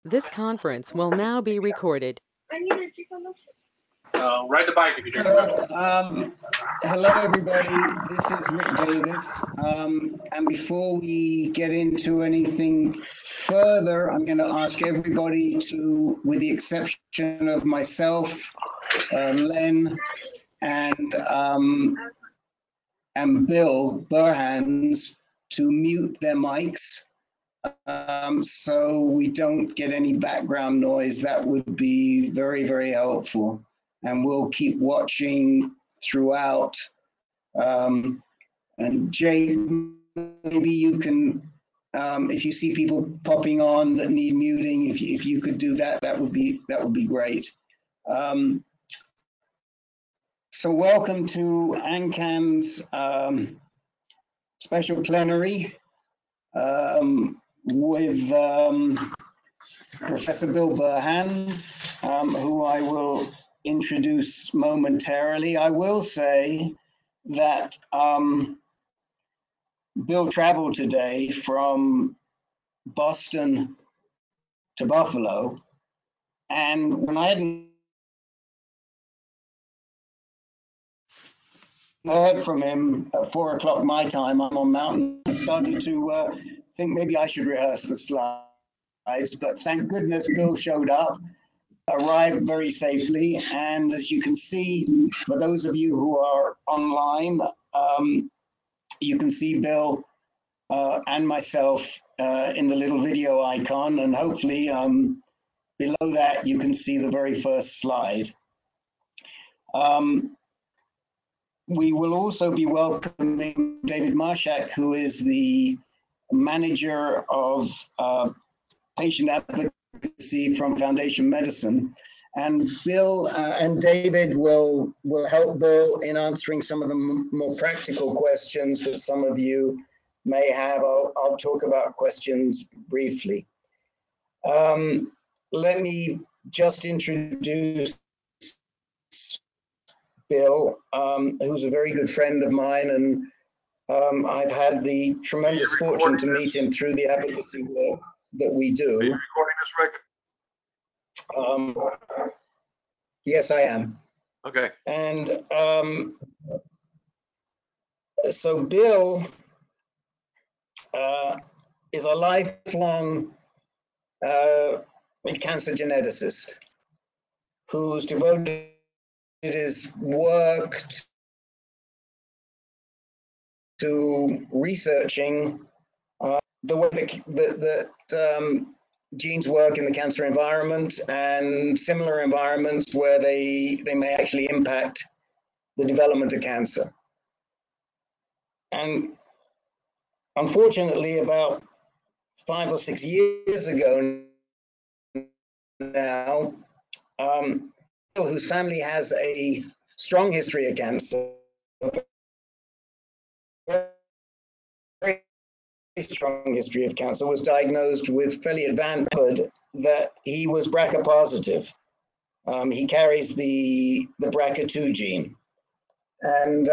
This conference will now be recorded. Ride the bike if you drink Hello everybody, this is Rick Davis, and before we get into anything further, I'm going to ask everybody to, with the exception of myself, Len, and Bill Burhans, to mute their mics so we don't get any background noise. That would be very, very helpful. And we'll keep watching throughout. And Jay, maybe you can, if you see people popping on that need muting, if you could do that, that would be great. So welcome to ANCAN's special plenary with Professor Bill Burhans, who I will introduce momentarily. I will say that Bill traveled today from Boston to Buffalo, and when I hadn't heard from him at 4 o'clock my time, I'm on Mountain, I started to think maybe I should rehearse the slides, but thank goodness Bill showed up, arrived very safely, and as you can see, for those of you who are online, you can see Bill and myself in the little video icon, and hopefully below that you can see the very first slide. We will also be welcoming David Marshak, who is the manager of patient advocacy from Foundation Medicine. And Bill and David will help Bill in answering some of the more practical questions that some of you may have. I'll talk about questions briefly. Let me just introduce Bill, who's a very good friend of mine, and I've had the tremendous fortune to meet him through the advocacy work that we do. Are you recording this, Rick? Yes, I am. Okay. And so Bill is a lifelong cancer geneticist who's devoted his work to researching the way that genes work in the cancer environment and similar environments where they may actually impact the development of cancer. And unfortunately, about 5 or 6 years ago now, whose family has a strong history of cancer, very strong history of cancer, was diagnosed with fairly advanced that he was BRCA positive. He carries the BRCA2 gene. And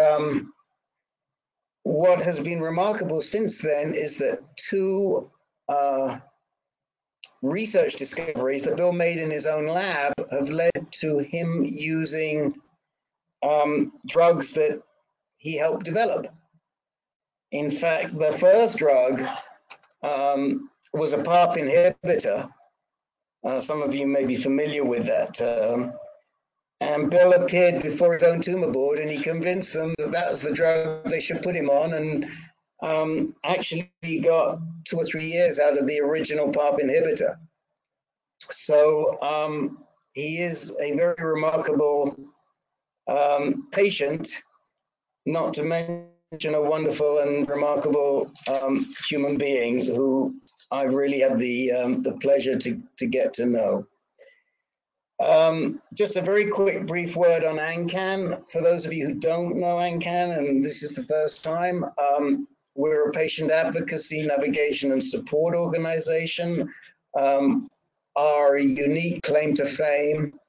what has been remarkable since then is that two research discoveries that Bill made in his own lab have led to him using drugs that he helped develop. In fact, the first drug was a PARP inhibitor. Some of you may be familiar with that term. And Bill appeared before his own tumor board and he convinced them that that was the drug they should put him on, and actually got 2 or 3 years out of the original PARP inhibitor. So he is a very remarkable patient, not to mention a wonderful and remarkable human being who I really had the pleasure to get to know. Just a very quick brief word on ANCAN. For those of you who don't know ANCAN, and this is the first time, we're a patient advocacy, navigation, and support organization. Our unique claim to fame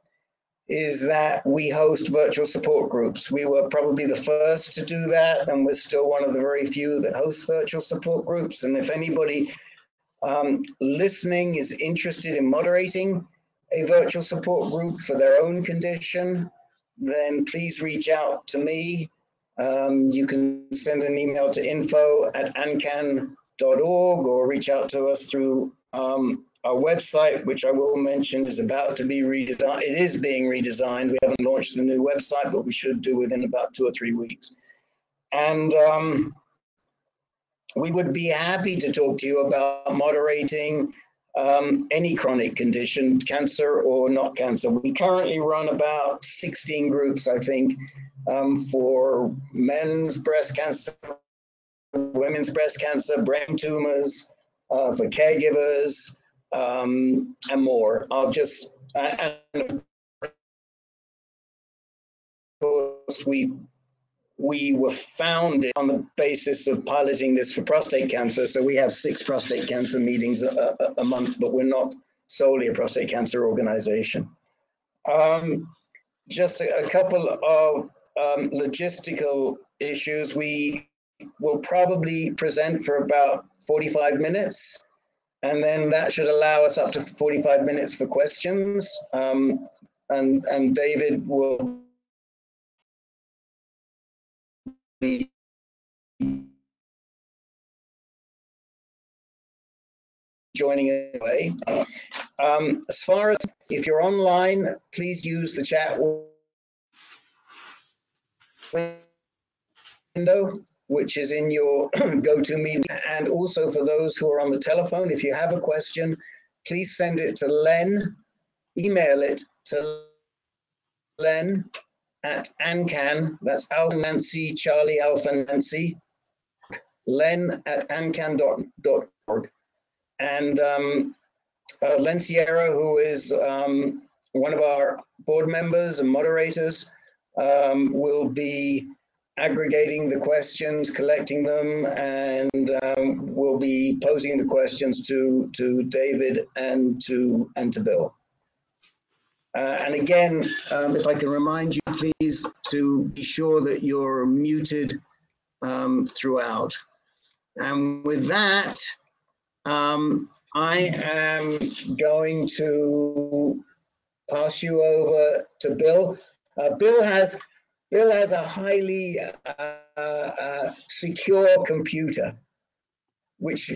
is that we host virtual support groups. We were probably the first to do that, and we're still one of the very few that host virtual support groups. And if anybody listening is interested in moderating a virtual support group for their own condition, then please reach out to me. You can send an email to info@ancan.org or reach out to us through our website, which I will mention is about to be redesigned. It is being redesigned. We haven't launched a new website, but we should do within about 2 or 3 weeks. And we would be happy to talk to you about moderating any chronic condition, cancer or not cancer. We currently run about 16 groups, I think, for men's breast cancer, women's breast cancer, brain tumors, for caregivers, and more. And of course, we were founded on the basis of piloting this for prostate cancer. So we have 6 prostate cancer meetings a month, but we're not solely a prostate cancer organization. Just a couple of logistical issues. We will probably present for about 45 minutes, and then that should allow us up to 45 minutes for questions. And David will be joining away. As far as if you're online, please use the chat window, which is in your GoToMeeting. And also for those who are on the telephone, if you have a question, please send it to Len, email it to Len at ANCAN, that's Alpha Nancy, Charlie Alpha Nancy, Len at ancan.org. And Len Sierra, who is one of our board members and moderators, will be aggregating the questions, collecting them, and will be posing the questions to David and to Bill. And again, if I can remind you, please, to be sure that you're muted throughout. And with that, I am going to pass you over to Bill. Bill has a highly secure computer, which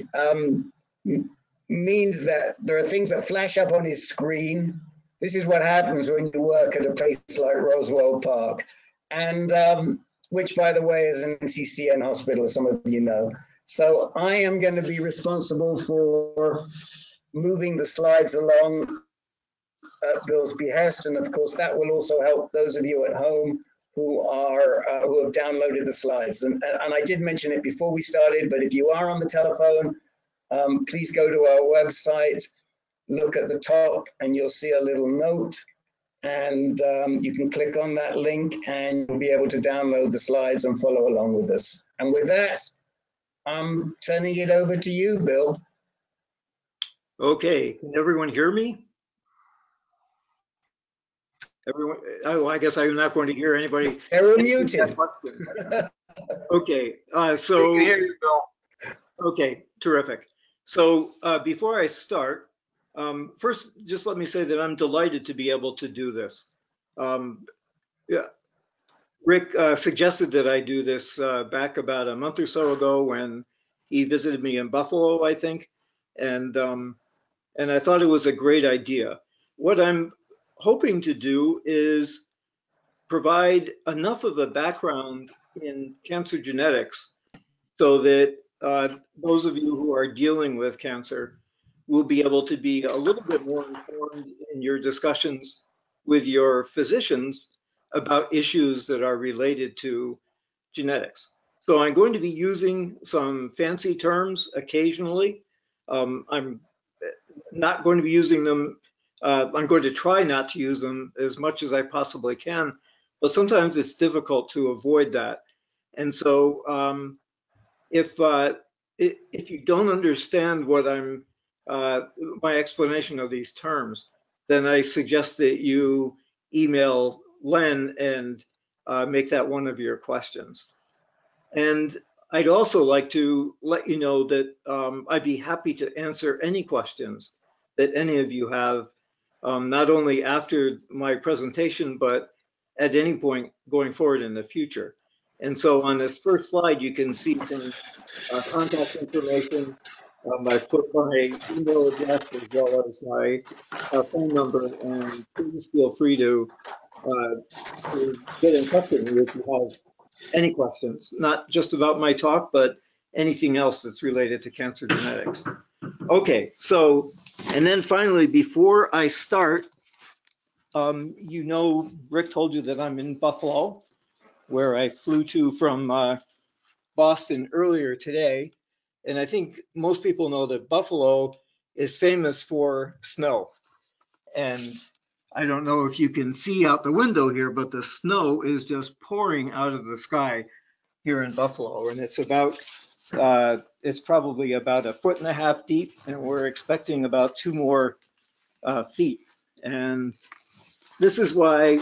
means that there are things that flash up on his screen. This is what happens when you work at a place like Roswell Park, and which, by the way, is an NCCN hospital, as some of you know. So I am going to be responsible for moving the slides along at Bill's behest, and of course that will also help those of you at home who have downloaded the slides. And I did mention it before we started, but if you are on the telephone, please go to our website, look at the top, and you'll see a little note, and you can click on that link and you'll be able to download the slides and follow along with us. And with that, I'm turning it over to you, Bill. Okay, can everyone hear me? Everyone, oh, I guess I'm not going to hear anybody. They're muted. Okay, We can hear you, Bill. okay, terrific. So before I start, first, just let me say that I'm delighted to be able to do this. Yeah, Rick suggested that I do this back about a month or so ago when he visited me in Buffalo, I think, and I thought it was a great idea. What I'm hoping to do is provide enough of a background in cancer genetics so that those of you who are dealing with cancer will be able to be a little bit more informed in your discussions with your physicians about issues that are related to genetics. So I'm going to be using some fancy terms occasionally. I'm not going to be using them. I'm going to try not to use them as much as I possibly can, but sometimes it's difficult to avoid that. And so if you don't understand what my explanation of these terms, then I suggest that you email Len and make that one of your questions. And I'd also like to let you know that I'd be happy to answer any questions that any of you have, not only after my presentation, but at any point going forward in the future. And so on this first slide, you can see some contact information. I've put my email address as well as my phone number, and please feel free to get in touch with me if you have any questions, not just about my talk, but anything else that's related to cancer genetics. Okay, so, and then finally, before I start, you know, Rick told you that I'm in Buffalo, where I flew to from Boston earlier today. And I think most people know that Buffalo is famous for snow. And I don't know if you can see out the window here, but the snow is just pouring out of the sky here in Buffalo. And it's probably about 1.5 feet deep, and we're expecting about 2 more feet. And this is why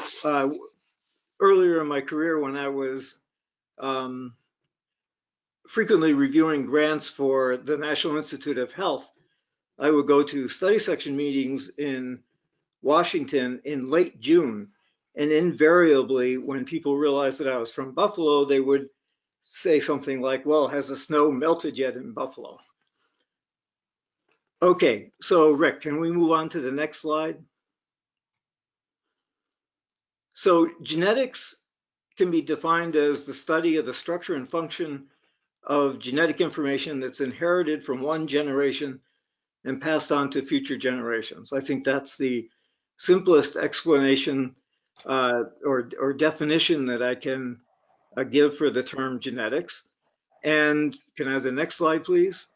earlier in my career, when I was frequently reviewing grants for the National Institute of Health, I would go to study section meetings in Washington in late June. And invariably, when people realized that I was from Buffalo, they would say something like, well, has the snow melted yet in Buffalo? Okay, so Rick, can we move on to the next slide? So genetics can be defined as the study of the structure and function of genetic information that's inherited from one generation and passed on to future generations. I think that's the simplest explanation or definition that I can give for the term genetics. And can I have the next slide, please?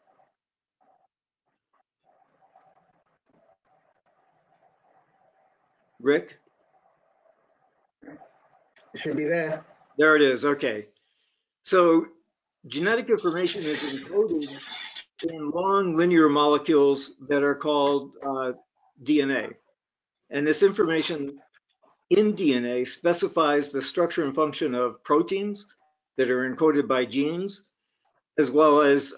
Rick? It should be there. There it is, okay. So genetic information is encoded in long linear molecules that are called DNA. And this information in DNA specifies the structure and function of proteins that are encoded by genes, as well as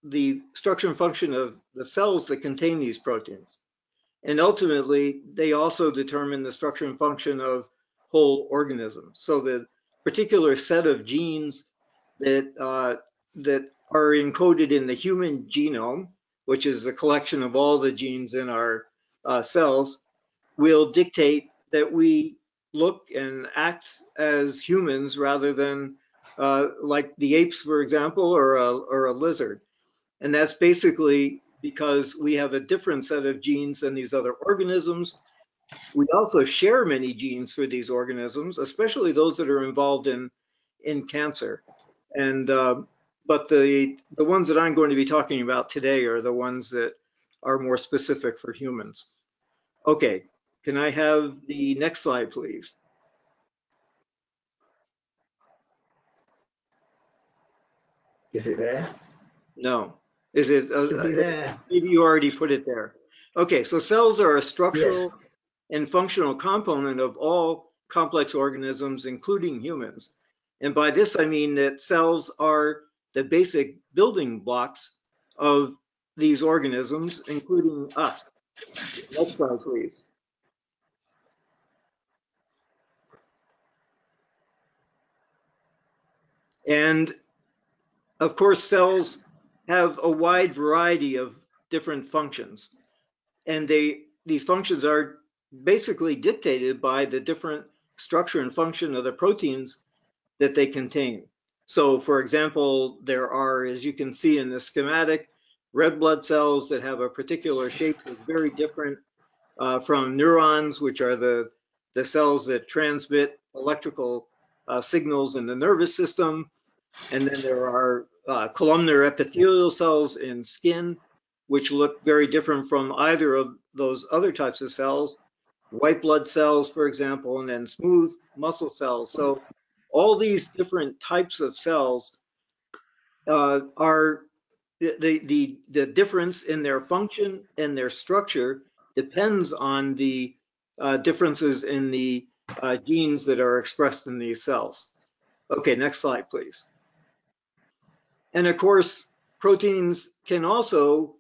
the structure and function of the cells that contain these proteins. And ultimately, they also determine the structure and function of whole organisms. So the particular set of genes that are encoded in the human genome, which is the collection of all the genes in our cells, will dictate that we look and act as humans rather than like the apes, for example, or a lizard. And that's basically because we have a different set of genes than these other organisms. We also share many genes for these organisms, especially those that are involved in cancer. And but the ones that I'm going to be talking about today are the ones that are more specific for humans. Okay, can I have the next slide, please? Is it there? No. Is it? Should be there. Maybe you already put it there. Okay, so cells are a structural Yes. and functional component of all complex organisms, including humans. And by this, I mean that cells are the basic building blocks of these organisms, including us. Next slide, please. And of course, cells have a wide variety of different functions. And these functions are basically dictated by the different structure and function of the proteins that they contain. So for example, there are, as you can see in the schematic, red blood cells that have a particular shape that's very different from neurons, which are the cells that transmit electrical signals in the nervous system. And then there are columnar epithelial cells in skin, which look very different from either of those other types of cells. White blood cells, for example, and then smooth muscle cells. So all these different types of cells are the difference in their function and their structure depends on the differences in the genes that are expressed in these cells. Okay, next slide, please. And of course, proteins can also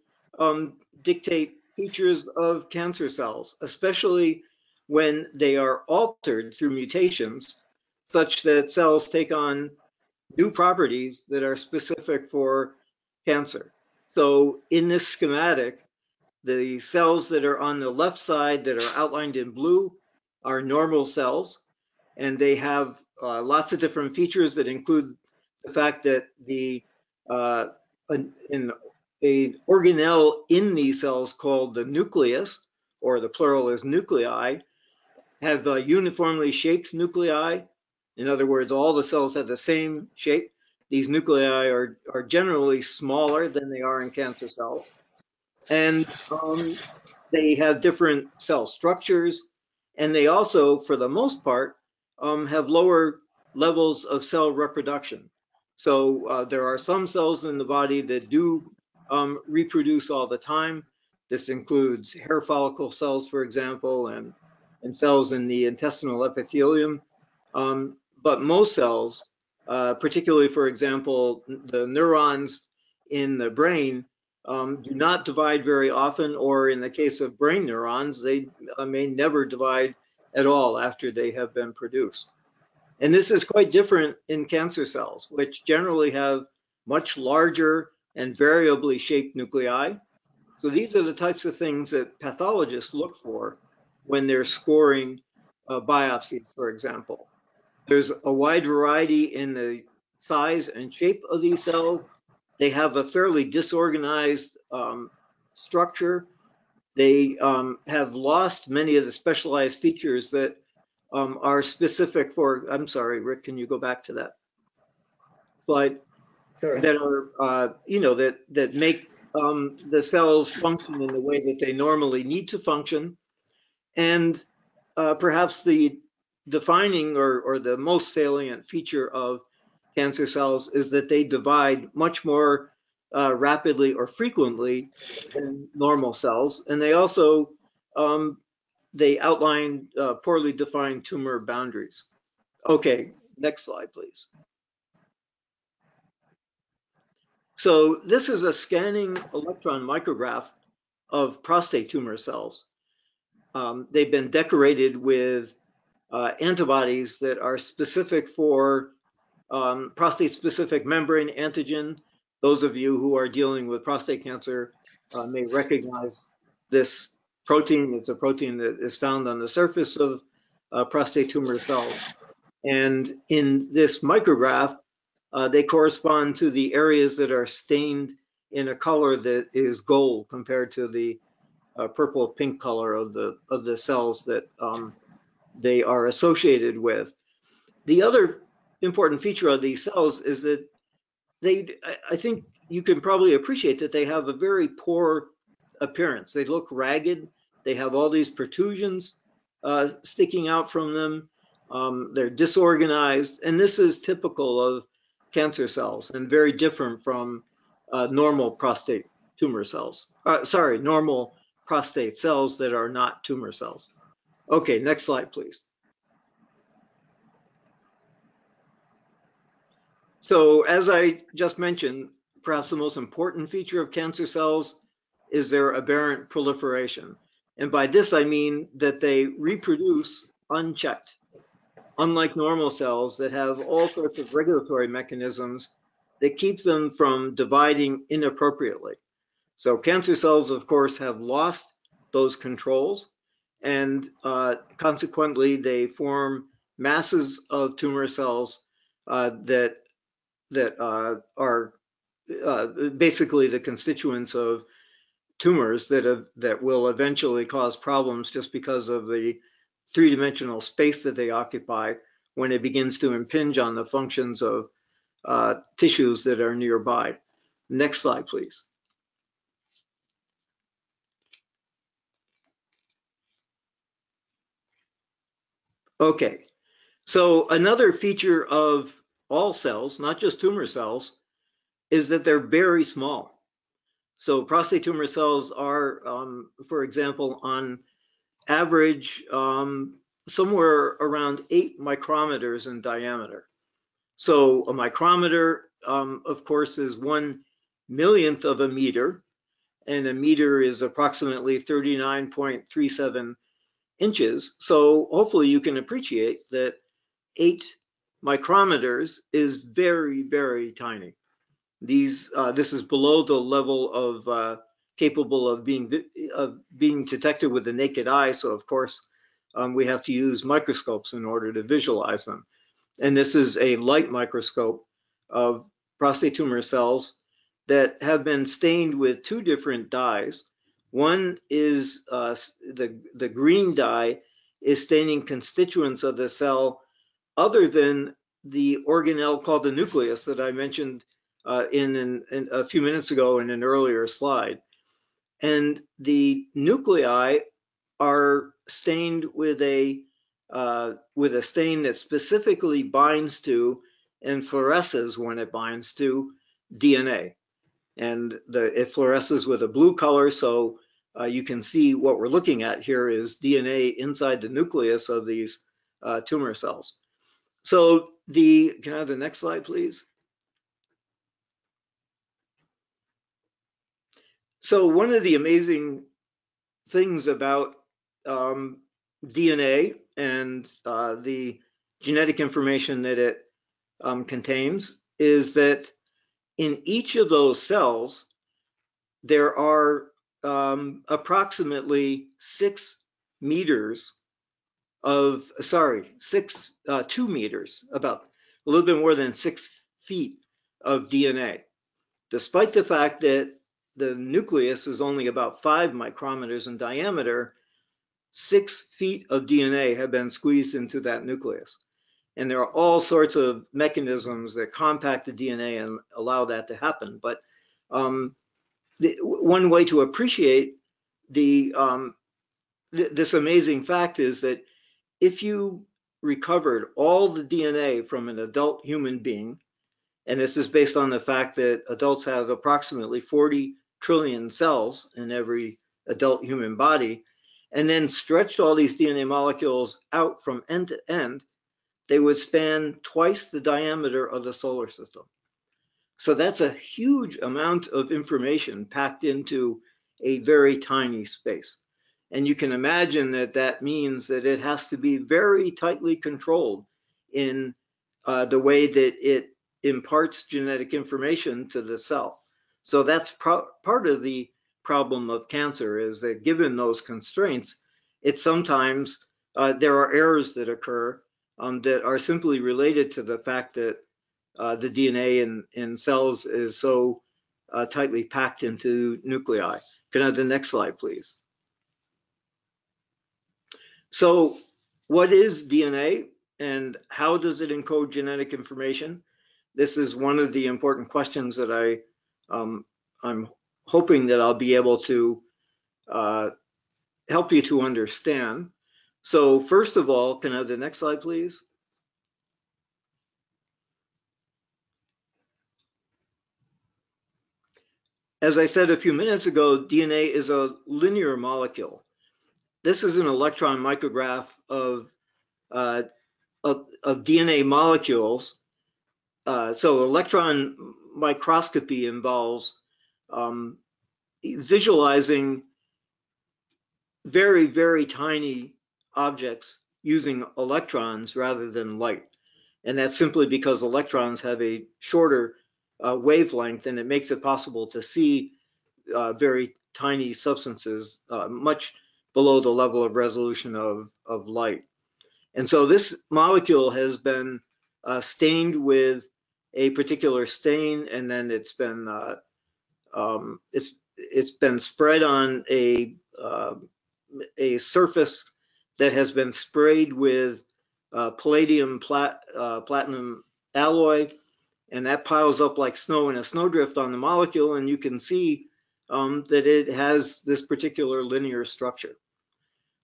dictate features of cancer cells, especially when they are altered through mutations, such that cells take on new properties that are specific for cancer. So in this schematic, the cells that are on the left side that are outlined in blue are normal cells, and they have lots of different features that include the fact that an organelle in these cells called the nucleus, or the plural is nuclei, have uniformly shaped nuclei. In other words, all the cells have the same shape. These nuclei are generally smaller than they are in cancer cells. And they have different cell structures. And they also, for the most part, have lower levels of cell reproduction. So there are some cells in the body that do reproduce all the time. This includes hair follicle cells, for example, and cells in the intestinal epithelium. But most cells, particularly, for example, the neurons in the brain, do not divide very often, or in the case of brain neurons, they may never divide at all after they have been produced. And this is quite different in cancer cells, which generally have much larger and variably shaped nuclei. So these are the types of things that pathologists look for when they're scoring biopsies, for example. There's a wide variety in the size and shape of these cells. They have a fairly disorganized structure. They have lost many of the specialized features that are specific for, I'm sorry, Rick, can you go back to that slide? Sure. That are, that make the cells function in the way that they normally need to function. And perhaps the defining or the most salient feature of cancer cells is that they divide much more rapidly or frequently than normal cells. And they also, they outline poorly defined tumor boundaries. Okay, next slide, please. So this is a scanning electron micrograph of prostate tumor cells. They've been decorated with antibodies that are specific for prostate-specific membrane antigen. Those of you who are dealing with prostate cancer may recognize this protein. It's a protein that is found on the surface of prostate tumor cells. And in this micrograph, they correspond to the areas that are stained in a color that is gold compared to the purple pink color of the cells that they are associated with. The other important feature of these cells is that I think you can probably appreciate that they have a very poor appearance. They look ragged. They have all these protrusions sticking out from them. They're disorganized, and this is typical of cancer cells and very different from normal prostate tumor cells. Normal prostate cells that are not tumor cells. Okay, next slide, please. So as I just mentioned, perhaps the most important feature of cancer cells is their aberrant proliferation. And by this, I mean that they reproduce unchecked. Unlike normal cells that have all sorts of regulatory mechanisms that keep them from dividing inappropriately. So cancer cells, of course, have lost those controls, and consequently, they form masses of tumor cells that are basically the constituents of tumors that will eventually cause problems just because of the three-dimensional space that they occupy when it begins to impinge on the functions of tissues that are nearby. Next slide, please. Okay, so another feature of all cells, not just tumor cells, is that they're very small. So prostate tumor cells are, for example, on average, somewhere around 8 micrometers in diameter. So a micrometer of course, is 1/1,000,000th of a meter, and a meter is approximately 39.37 inches. So hopefully you can appreciate that 8 micrometers is very, very tiny. This is below the level of capable of being detected with the naked eye. So of course, we have to use microscopes in order to visualize them. And this is a light microscope of prostate tumor cells that have been stained with 2 different dyes. One is the green dye is staining constituents of the cell other than the organelle called the nucleus that I mentioned in a few minutes ago in an earlier slide. And the nuclei are stained with a stain that specifically binds to and fluoresces when it binds to DNA. And it fluoresces with a blue color, so you can see what we're looking at here is DNA inside the nucleus of these tumor cells. So can I have the next slide, please? So one of the amazing things about DNA and the genetic information that it contains is that in each of those cells, there are approximately 6 meters of, 2 meters, about a little bit more than 6 feet of DNA, despite the fact that the nucleus is only about 5 micrometers in diameter. 6 feet of DNA have been squeezed into that nucleus. And there are all sorts of mechanisms that compact the DNA and allow that to happen. But one way to appreciate this amazing fact is that if you recovered all the DNA from an adult human being, and this is based on the fact that adults have approximately 40 trillion cells in every adult human body, and then stretched all these DNA molecules out from end to end, they would span twice the diameter of the solar system. So that's a huge amount of information packed into a very tiny space. And you can imagine that that means that it has to be very tightly controlled in the way that it imparts genetic information to the cell. So that's part of the problem of cancer, is that given those constraints, it's sometimes there are errors that occur that are simply related to the fact that the DNA in cells is so tightly packed into nuclei. Can I have the next slide, please? So what is DNA and how does it encode genetic information? This is one of the important questions that I'm hoping that I'll be able to help you to understand. So first of all, can I have the next slide, please? As I said a few minutes ago, DNA is a linear molecule. This is an electron micrograph of DNA molecules. So electron microscopy involves visualizing very, very tiny objects using electrons rather than light. And that's simply because electrons have a shorter wavelength, and it makes it possible to see very tiny substances much below the level of resolution of light. And so this molecule has been stained with a particular stain, and then it's been spread on a surface that has been sprayed with palladium platinum alloy, and that piles up like snow in a snowdrift on the molecule, and you can see that it has this particular linear structure.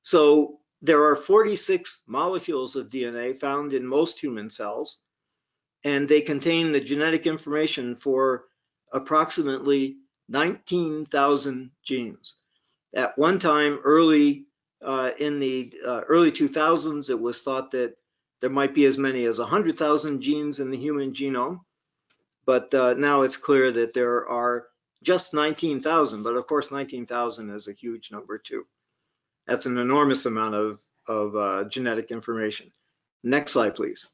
So there are 46 molecules of DNA found in most human cells, and they contain the genetic information for approximately 19,000 genes. At one time, early in the early 2000s, it was thought that there might be as many as 100,000 genes in the human genome. but now it's clear that there are just 19,000, but of course 19,000 is a huge number too. That's an enormous amount of genetic information. Next slide, please.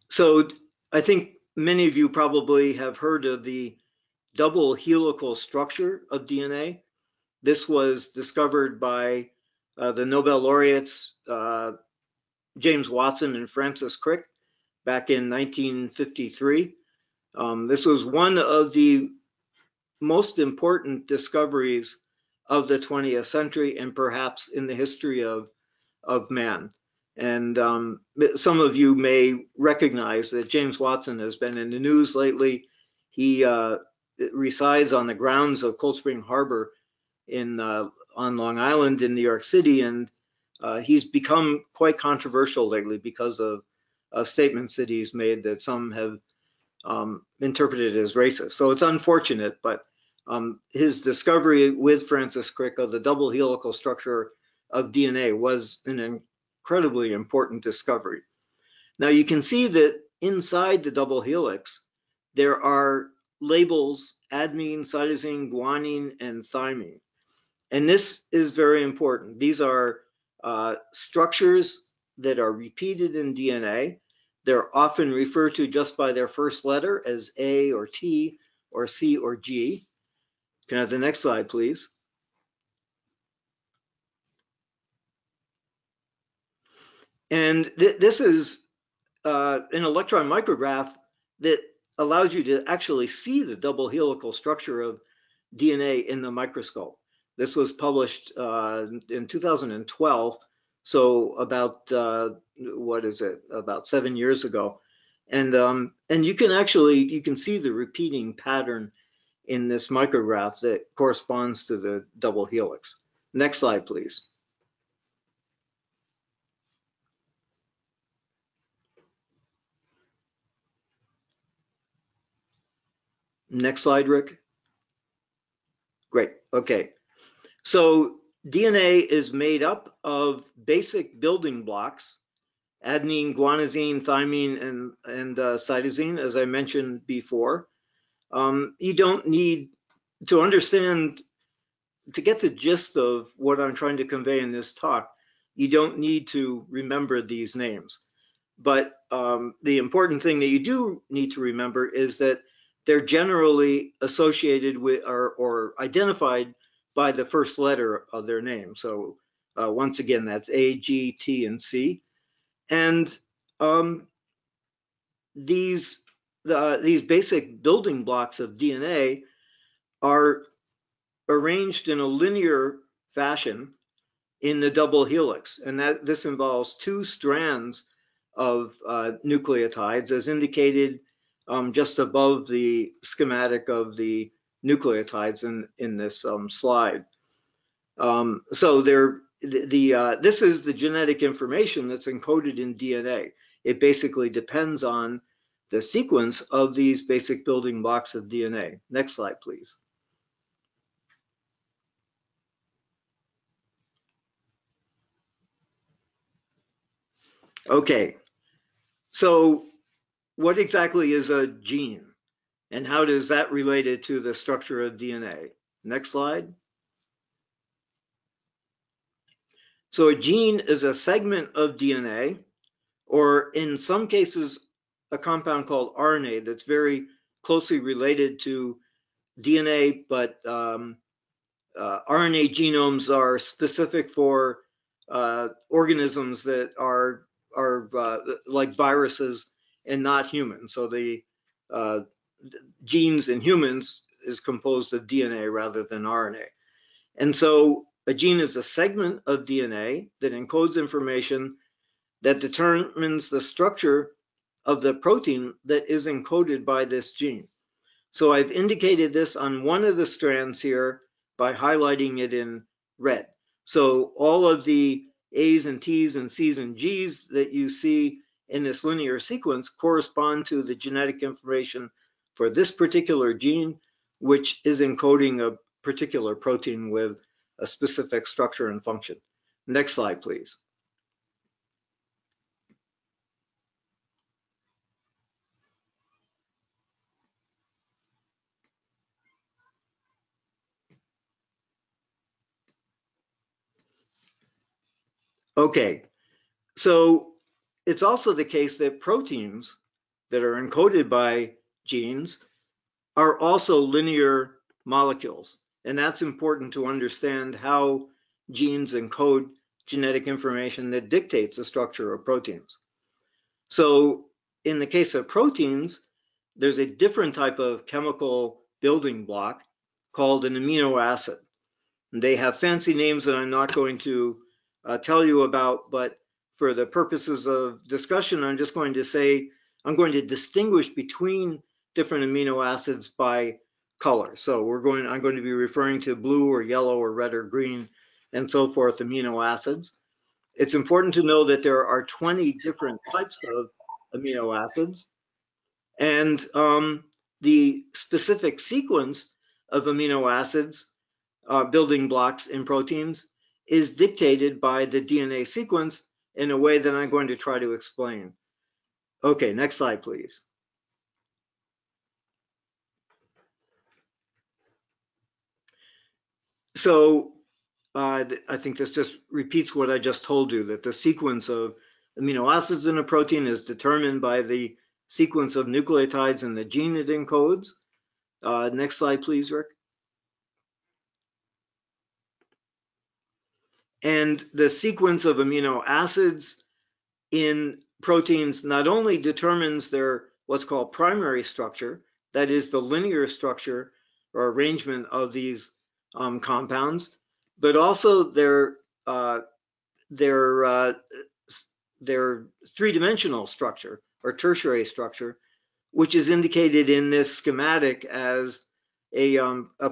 So I think many of you probably have heard of the double helical structure of DNA. This was discovered by the Nobel laureates James Watson and Francis Crick back in 1953. This was one of the most important discoveries of the 20th century and perhaps in the history of man. And some of you may recognize that James Watson has been in the news lately. He resides on the grounds of Cold Spring Harbor on Long Island in New York City, and he's become quite controversial lately because of statements that he's made that some have interpreted as racist. So it's unfortunate, but his discovery with Francis Crick of the double helical structure of DNA was an incredibly important discovery. Now you can see that inside the double helix, there are labels adenine, cytosine, guanine, and thymine. And this is very important. These are structures that are repeated in DNA. They're often referred to just by their first letter as A or T or C or G. Can I have the next slide, please? And this is an electron micrograph that allows you to actually see the double helical structure of DNA in the microscope. This was published in 2012, so about what is it? About 7 years ago, and you can see the repeating pattern in this micrograph that corresponds to the double helix. Next slide, please. Next slide, Rick. Great. Okay. So DNA is made up of basic building blocks: adenine, guanosine, thymine, and cytosine, as I mentioned before. You don't need to understand, to get the gist of what I'm trying to convey in this talk, you don't need to remember these names. But the important thing that you do need to remember is that they're generally associated with or identified by the first letter of their name. So once again, that's A, G, T, and C. And these basic building blocks of DNA are arranged in a linear fashion in the double helix, and this involves two strands of nucleotides, as indicated just above the schematic of the nucleotides in this slide. So this is the genetic information that's encoded in DNA. It basically depends on the sequence of these basic building blocks of DNA. Next slide, please. Okay, so what exactly is a gene, and how does that relate to the structure of DNA? Next slide. So a gene is a segment of DNA, or in some cases, a compound called RNA that's very closely related to DNA, but RNA genomes are specific for organisms that are like viruses and not human. So the genes in humans is composed of DNA rather than RNA. And so a gene is a segment of DNA that encodes information that determines the structure of the protein that is encoded by this gene. So I've indicated this on one of the strands here by highlighting it in red. So all of the A's and T's and C's and G's that you see in this linear sequence correspond to the genetic information for this particular gene, which is encoding a particular protein with a specific structure and function. Next slide, please. Okay, so it's also the case that proteins that are encoded by genes are also linear molecules. And that's important to understand how genes encode genetic information that dictates the structure of proteins. So in the case of proteins, there's a different type of chemical building block called an amino acid. And they have fancy names that I'm not going to tell you about, but for the purposes of discussion, I'm just going to say, I'm going to distinguish between different amino acids by color. So I'm going to be referring to blue or yellow or red or green and so forth amino acids. It's important to know that there are 20 different types of amino acids, and the specific sequence of amino acids, building blocks in proteins, is dictated by the DNA sequence in a way that I'm going to try to explain. Okay, next slide, please. So I think this just repeats what I just told you, that the sequence of amino acids in a protein is determined by the sequence of nucleotides in the gene it encodes. Next slide, please, Rick. And the sequence of amino acids in proteins not only determines their what's called primary structure, that is the linear structure or arrangement of these compounds, but also their three-dimensional structure or tertiary structure, which is indicated in this schematic as a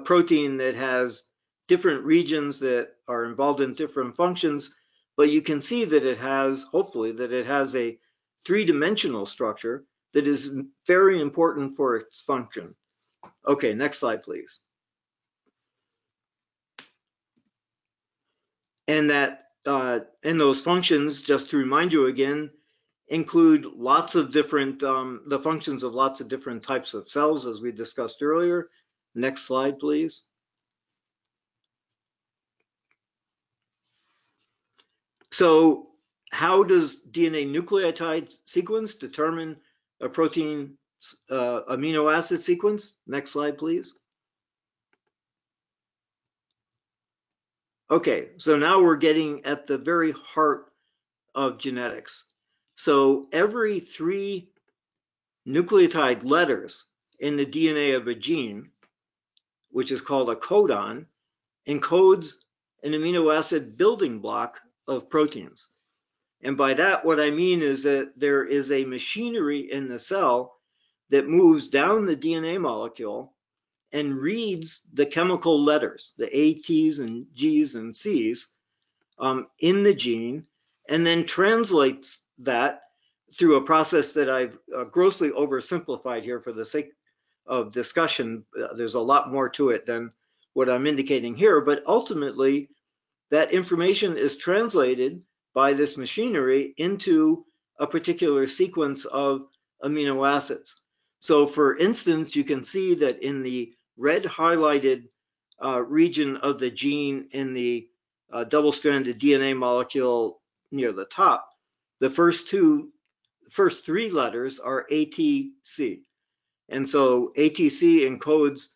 protein that has different regions that are involved in different functions, but you can see that it has, hopefully, that it has a three-dimensional structure that is very important for its function. Okay, next slide, please. And that and those functions, just to remind you again, include lots of different, the functions of lots of different types of cells, as we discussed earlier. Next slide, please. So how does DNA nucleotide sequence determine a protein amino acid sequence? Next slide, please. Okay, so now we're getting at the very heart of genetics. So every 3 nucleotide letters in the DNA of a gene, which is called a codon, encodes an amino acid building block of proteins. And by that, what I mean is that there is a machinery in the cell that moves down the DNA molecule and reads the chemical letters, the A, T's, and G's, and C's in the gene, and then translates that through a process that I've grossly oversimplified here for the sake of discussion. There's a lot more to it than what I'm indicating here, but ultimately that information is translated by this machinery into a particular sequence of amino acids. So for instance, you can see that in the red highlighted region of the gene in the double-stranded DNA molecule near the top, the first 3 letters are ATC. And so ATC encodes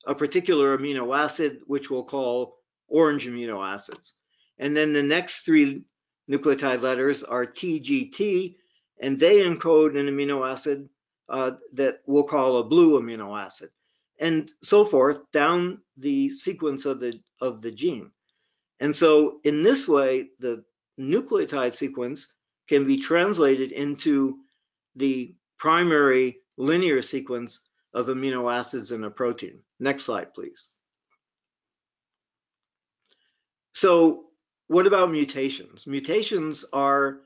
a particular amino acid, which we'll call orange amino acids. And then the next 3 nucleotide letters are TGT, and they encode an amino acid that we'll call a blue amino acid, and so forth down the sequence of the gene. And so in this way, the nucleotide sequence can be translated into the primary linear sequence of amino acids in a protein. Next slide, please. So what about mutations? Mutations are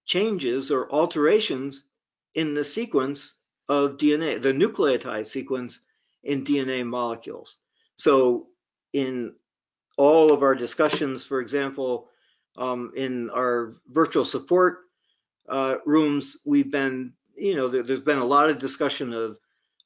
changes or alterations in the sequence of DNA, the nucleotide sequence in DNA molecules. So in all of our discussions, for example, in our virtual support rooms, we've been, there's been a lot of discussion of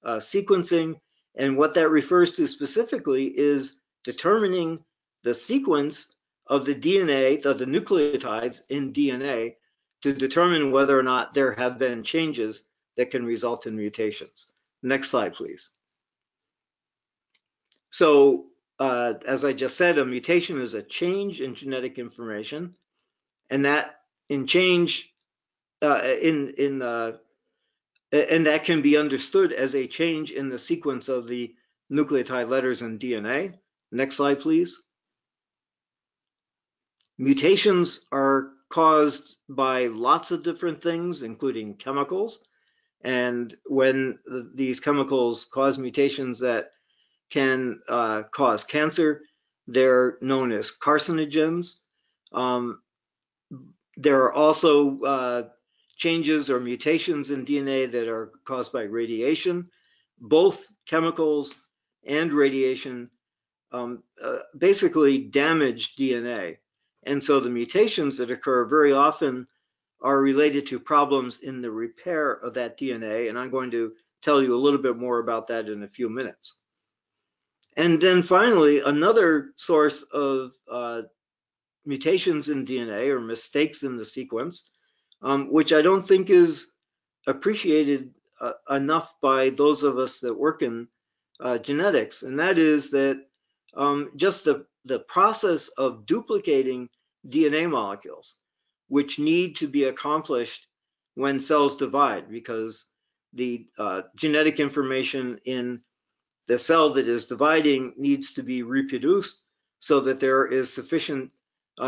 sequencing, and what that refers to specifically is determining the sequence of the DNA, of the nucleotides in DNA, to determine whether or not there have been changes that can result in mutations. Next slide, please. So, as I just said, a mutation is a change in genetic information, and that and that can be understood as a change in the sequence of the nucleotide letters in DNA. Next slide, please. Mutations are caused by lots of different things, including chemicals. And when these chemicals cause mutations that can cause cancer, they're known as carcinogens. There are also changes or mutations in DNA that are caused by radiation. Both chemicals and radiation basically damage DNA. And so the mutations that occur very often are related to problems in the repair of that DNA. And I'm going to tell you a little bit more about that in a few minutes. And then finally, another source of mutations in DNA or mistakes in the sequence, which I don't think is appreciated enough by those of us that work in genetics, and that is that just the process of duplicating DNA molecules, which need to be accomplished when cells divide, because the genetic information in the cell that is dividing needs to be reproduced so that there is sufficient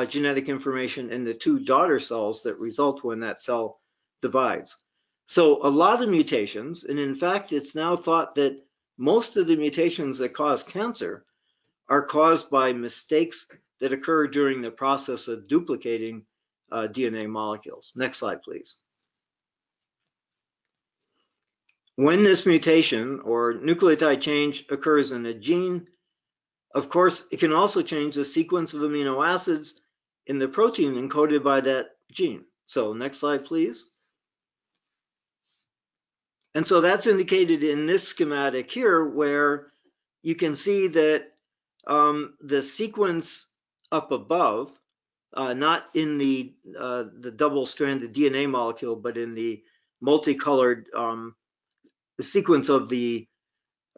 genetic information in the two daughter cells that result when that cell divides. So a lot of mutations, and in fact, it's now thought that most of the mutations that cause cancer are caused by mistakes that occur during the process of duplicating DNA molecules. Next slide, please. When this mutation or nucleotide change occurs in a gene, of course, it can also change the sequence of amino acids in the protein encoded by that gene. So next slide, please. And so that's indicated in this schematic here, where you can see that the sequence up above, not in the double-stranded DNA molecule, but in the multicolored sequence of the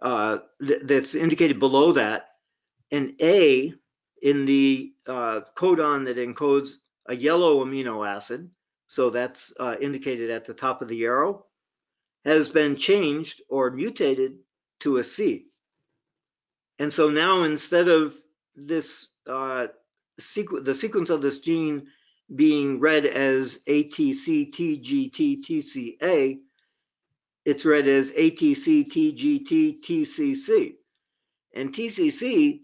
that's indicated below that, an A in the codon that encodes a yellow amino acid, so that's indicated at the top of the arrow, has been changed or mutated to a C. And so now instead of this the sequence of this gene being read as ATCTGTTCA, it's read as ATCTGTTCC. And TCC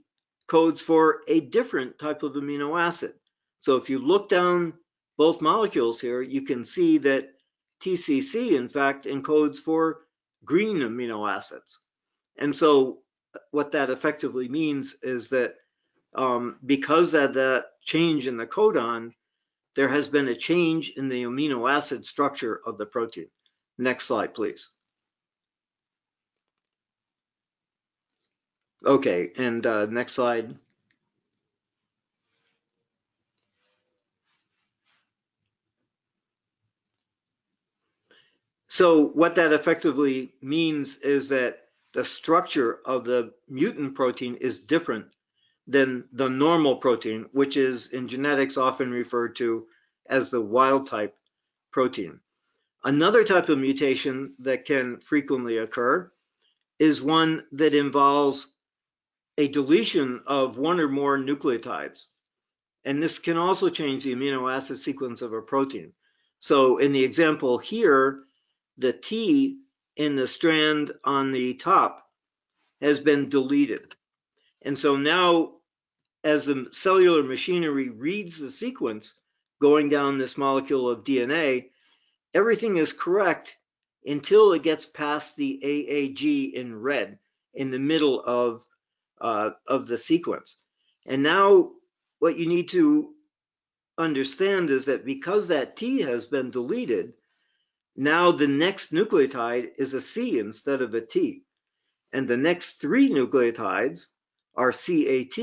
codes for a different type of amino acid. So if you look down both molecules here, you can see that TCC, in fact, encodes for green amino acids. And so what that effectively means is that because of that change in the codon, there has been a change in the amino acid structure of the protein. Next slide, please. Okay, and next slide. So what that effectively means is that the structure of the mutant protein is different than the normal protein, which is in genetics often referred to as the wild type protein. Another type of mutation that can frequently occur is one that involves a deletion of one or more nucleotides. And this can also change the amino acid sequence of a protein. So in the example here, the T in the strand on the top has been deleted. And so now, as the cellular machinery reads the sequence going down this molecule of DNA, everything is correct until it gets past the AAG in red in the middle of the sequence. And now what you need to understand is that because that T has been deleted, now the next nucleotide is a C instead of a T. And the next three nucleotides are CAT,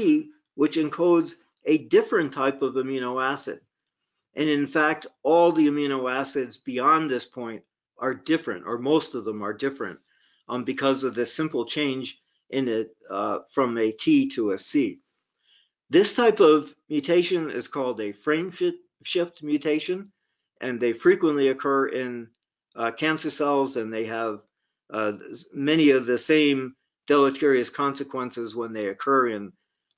which encodes a different type of amino acid. And in fact, all the amino acids beyond this point are different, or most of them are different, because of this simple change in it from a T to a C. This type of mutation is called a frame shift mutation, and they frequently occur in cancer cells, and they have many of the same deleterious consequences when they occur in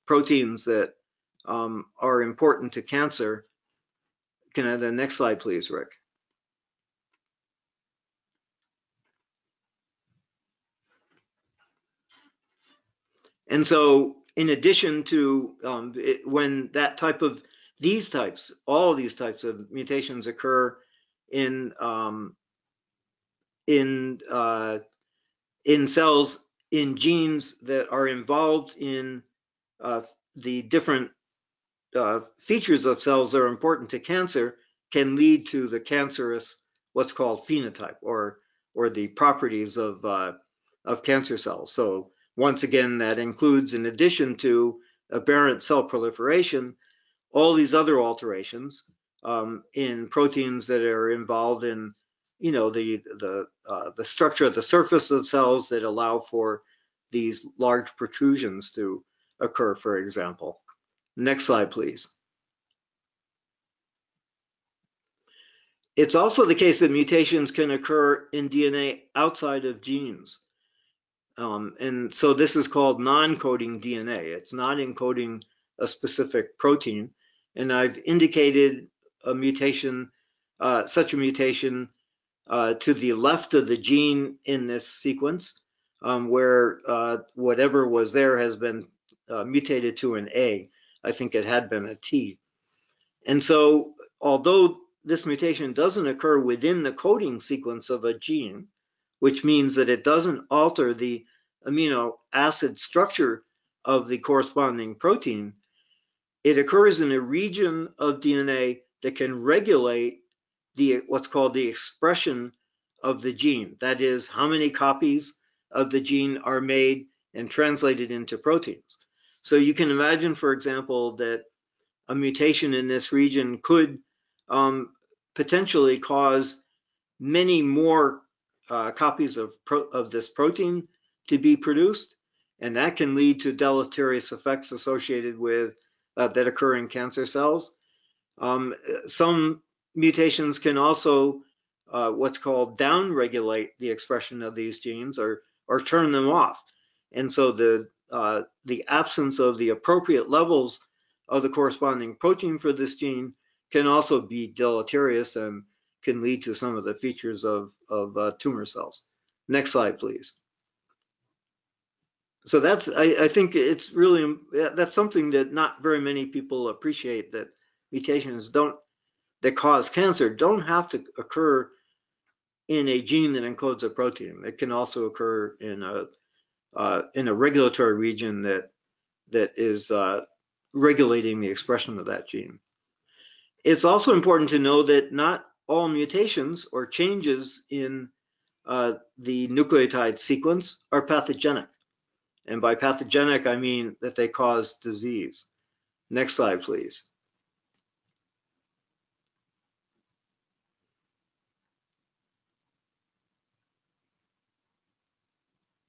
proteins that are important to cancer. Can I have the next slide, please, Rick? And so in addition to when that type of all of these types of mutations occur in cells, in genes that are involved in the different features of cells that are important to cancer, can lead to the cancerous, what's called phenotype, or the properties of cancer cells. So once again, that includes, in addition to aberrant cell proliferation, all these other alterations in proteins that are involved in, you know, the structure of the surface of cells that allow for these large protrusions to occur, for example. Next slide, please. It's also the case that mutations can occur in DNA outside of genes. And so this is called non-coding DNA. It's not encoding a specific protein. And I've indicated a mutation, such a mutation to the left of the gene in this sequence, where whatever was there has been mutated to an A. I think it had been a T. And so although this mutation doesn't occur within the coding sequence of a gene, which means that it doesn't alter the amino acid structure of the corresponding protein, it occurs in a region of DNA that can regulate what's called the expression of the gene. That is, how many copies of the gene are made and translated into proteins. So you can imagine, for example, that a mutation in this region could potentially cause many more copies of this protein to be produced, and that can lead to deleterious effects associated with that occur in cancer cells. Some mutations can also what's called downregulate the expression of these genes, or turn them off, and so the absence of the appropriate levels of the corresponding protein for this gene can also be deleterious and can lead to some of the features of tumor cells. Next slide, please. So that's, I think it's really, that's something that not very many people appreciate, that mutations that cause cancer don't have to occur in a gene that encodes a protein. It can also occur in a regulatory region that is regulating the expression of that gene. It's also important to know that not all mutations or changes in the nucleotide sequence are pathogenic. And by pathogenic, I mean that they cause disease. Next slide, please.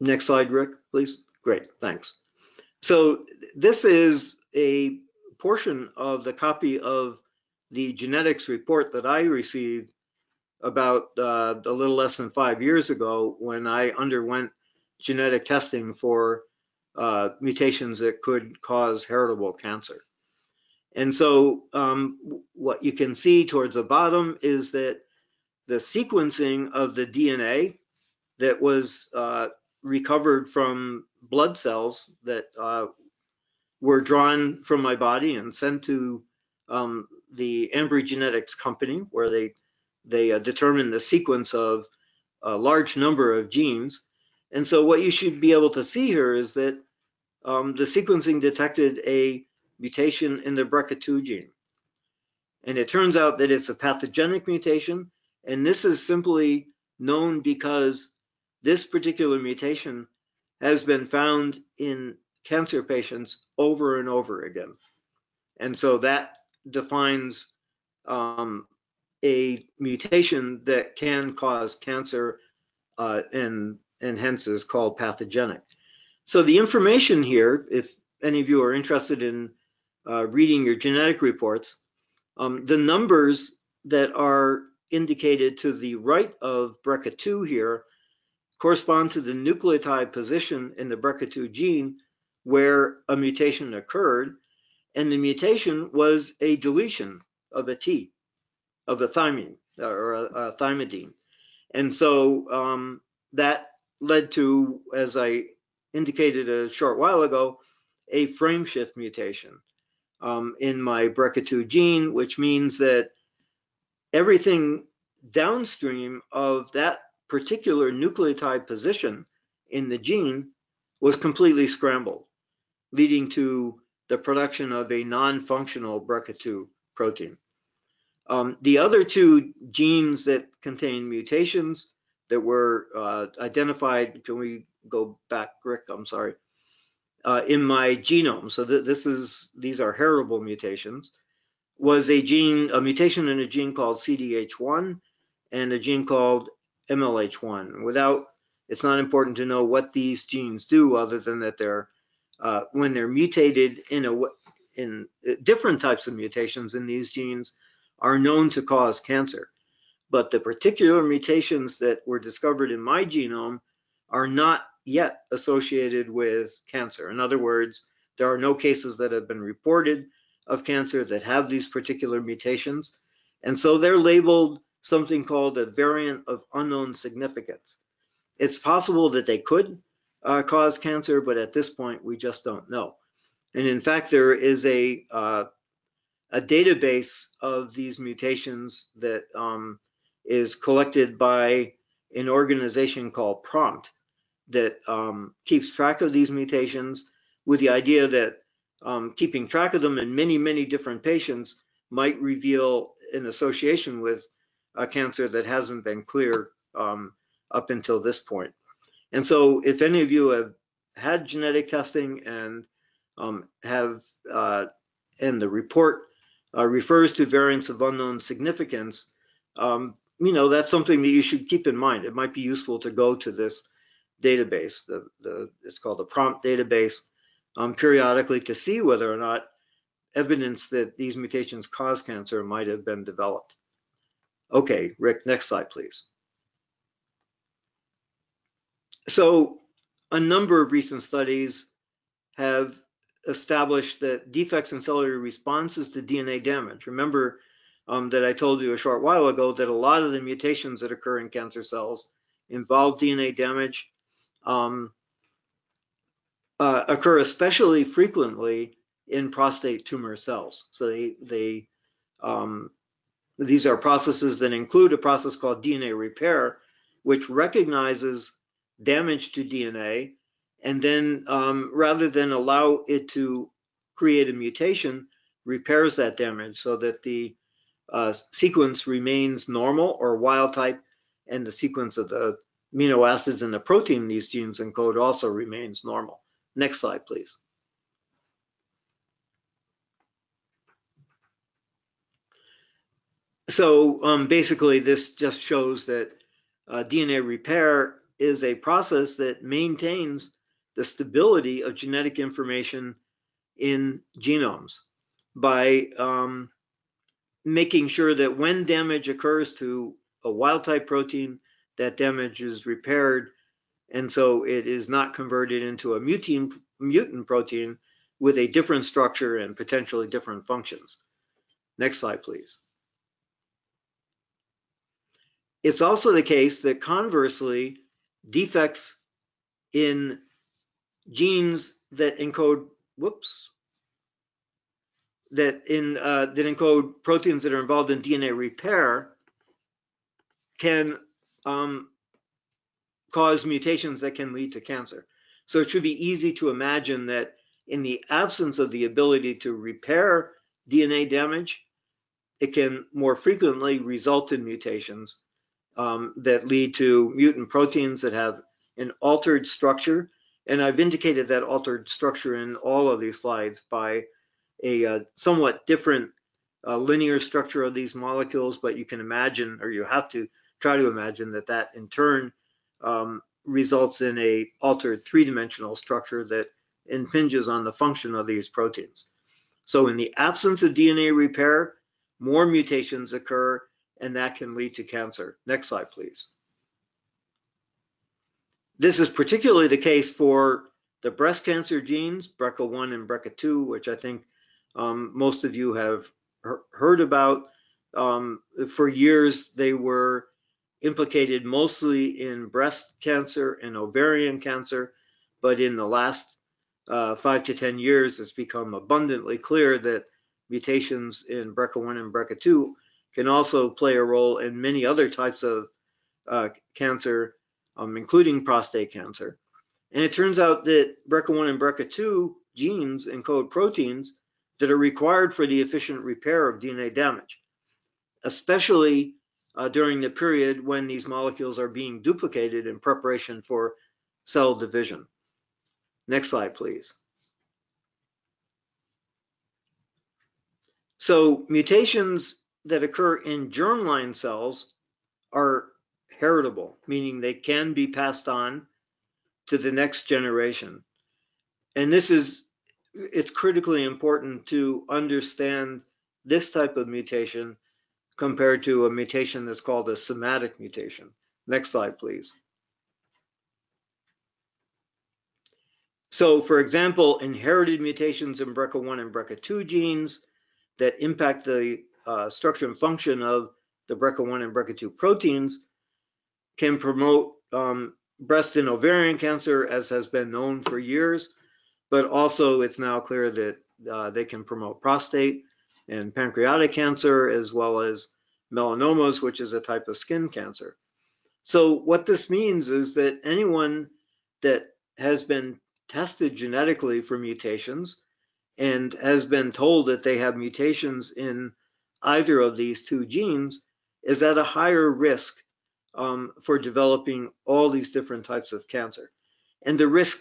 Next slide, Rick, please. Great, thanks. So this is a portion of the copy of the genetics report that I received about a little less than 5 years ago, when I underwent genetic testing for mutations that could cause heritable cancer. And so what you can see towards the bottom is that the sequencing of the DNA that was recovered from blood cells that were drawn from my body and sent to the Ambry Genetics company, where they determined the sequence of a large number of genes. And so what you should be able to see here is that the sequencing detected a mutation in the BRCA2 gene. And it turns out that it's a pathogenic mutation, and this is simply known because this particular mutation has been found in cancer patients over and over again. And so that defines a mutation that can cause cancer and hence is called pathogenic. So the information here, if any of you are interested in reading your genetic reports, the numbers that are indicated to the right of BRCA2 here correspond to the nucleotide position in the BRCA2 gene where a mutation occurred, and the mutation was a deletion of a T, of a thymine or a thymidine. And so that led to, as I indicated a short while ago, a frame shift mutation in my BRCA2 gene, which means that everything downstream of that particular nucleotide position in the gene was completely scrambled, leading to the production of a non-functional BRCA2 protein. The other two genes that contain mutations that were identified, can we go back, Rick? I'm sorry. In my genome, so these are heritable mutations, was a mutation in a gene called CDH1 and a gene called MLH1. It's not important to know what these genes do, other than that they're when they're mutated in different types of mutations in these genes are known to cause cancer. But the particular mutations that were discovered in my genome are not yet associated with cancer. In other words, there are no cases that have been reported of cancer that have these particular mutations. And so they're labeled something called a variant of unknown significance. It's possible that they could cause cancer, but at this point, we just don't know. And in fact, there is a database of these mutations that is collected by an organization called PROMPT that keeps track of these mutations, with the idea that keeping track of them in many, many different patients might reveal an association with a cancer that hasn't been clear up until this point. And so if any of you have had genetic testing and and the report refers to variants of unknown significance, that's something that you should keep in mind. It might be useful to go to this database, it's called the PROMPT database, periodically to see whether or not evidence that these mutations cause cancer might have been developed. Okay, Rick, next slide, please. So a number of recent studies have established that defects in cellular responses to DNA damage. Remember that I told you a short while ago that a lot of the mutations that occur in cancer cells involve DNA damage, occur especially frequently in prostate tumor cells. So these are processes that include a process called DNA repair, which recognizes damage to DNA, and then rather than allow it to create a mutation, repairs that damage so that the sequence remains normal or wild type, and the sequence of the amino acids in the protein these genes encode also remains normal. Next slide, please. So basically, this just shows that DNA repair is a process that maintains the stability of genetic information in genomes by making sure that when damage occurs to a wild type protein, that damage is repaired, and so it is not converted into a mutant protein with a different structure and potentially different functions. Next slide, please. It's also the case that conversely, defects in genes that encode, that encode proteins that are involved in DNA repair can cause mutations that can lead to cancer. So it should be easy to imagine that in the absence of the ability to repair DNA damage, it can more frequently result in mutations that lead to mutant proteins that have an altered structure. And I've indicated that altered structure in all of these slides by a somewhat different linear structure of these molecules, but you can imagine, or you have to try to imagine, that that in turn results in a altered three-dimensional structure that impinges on the function of these proteins. So in the absence of DNA repair, more mutations occur, and that can lead to cancer. Next slide, please. This is particularly the case for the breast cancer genes, BRCA1 and BRCA2, which I think most of you have heard about. For years, they were implicated mostly in breast cancer and ovarian cancer, but in the last 5 to 10 years, it's become abundantly clear that mutations in BRCA1 and BRCA2 can also play a role in many other types of cancer, including prostate cancer. And it turns out that BRCA1 and BRCA2 genes encode proteins that are required for the efficient repair of DNA damage, especially during the period when these molecules are being duplicated in preparation for cell division. Next slide, please. So mutations that occur in germline cells are heritable, meaning they can be passed on to the next generation. And it's critically important to understand this type of mutation compared to a mutation that's called a somatic mutation. Next slide, please. So for example, inherited mutations in BRCA1 and BRCA2 genes that impact the structure and function of the BRCA1 and BRCA2 proteins can promote breast and ovarian cancer, as has been known for years, but also it's now clear that they can promote prostate and pancreatic cancer, as well as melanomas, which is a type of skin cancer. So what this means is that anyone that has been tested genetically for mutations and has been told that they have mutations in either of these two genes is at a higher risk for developing all these different types of cancer. And the risk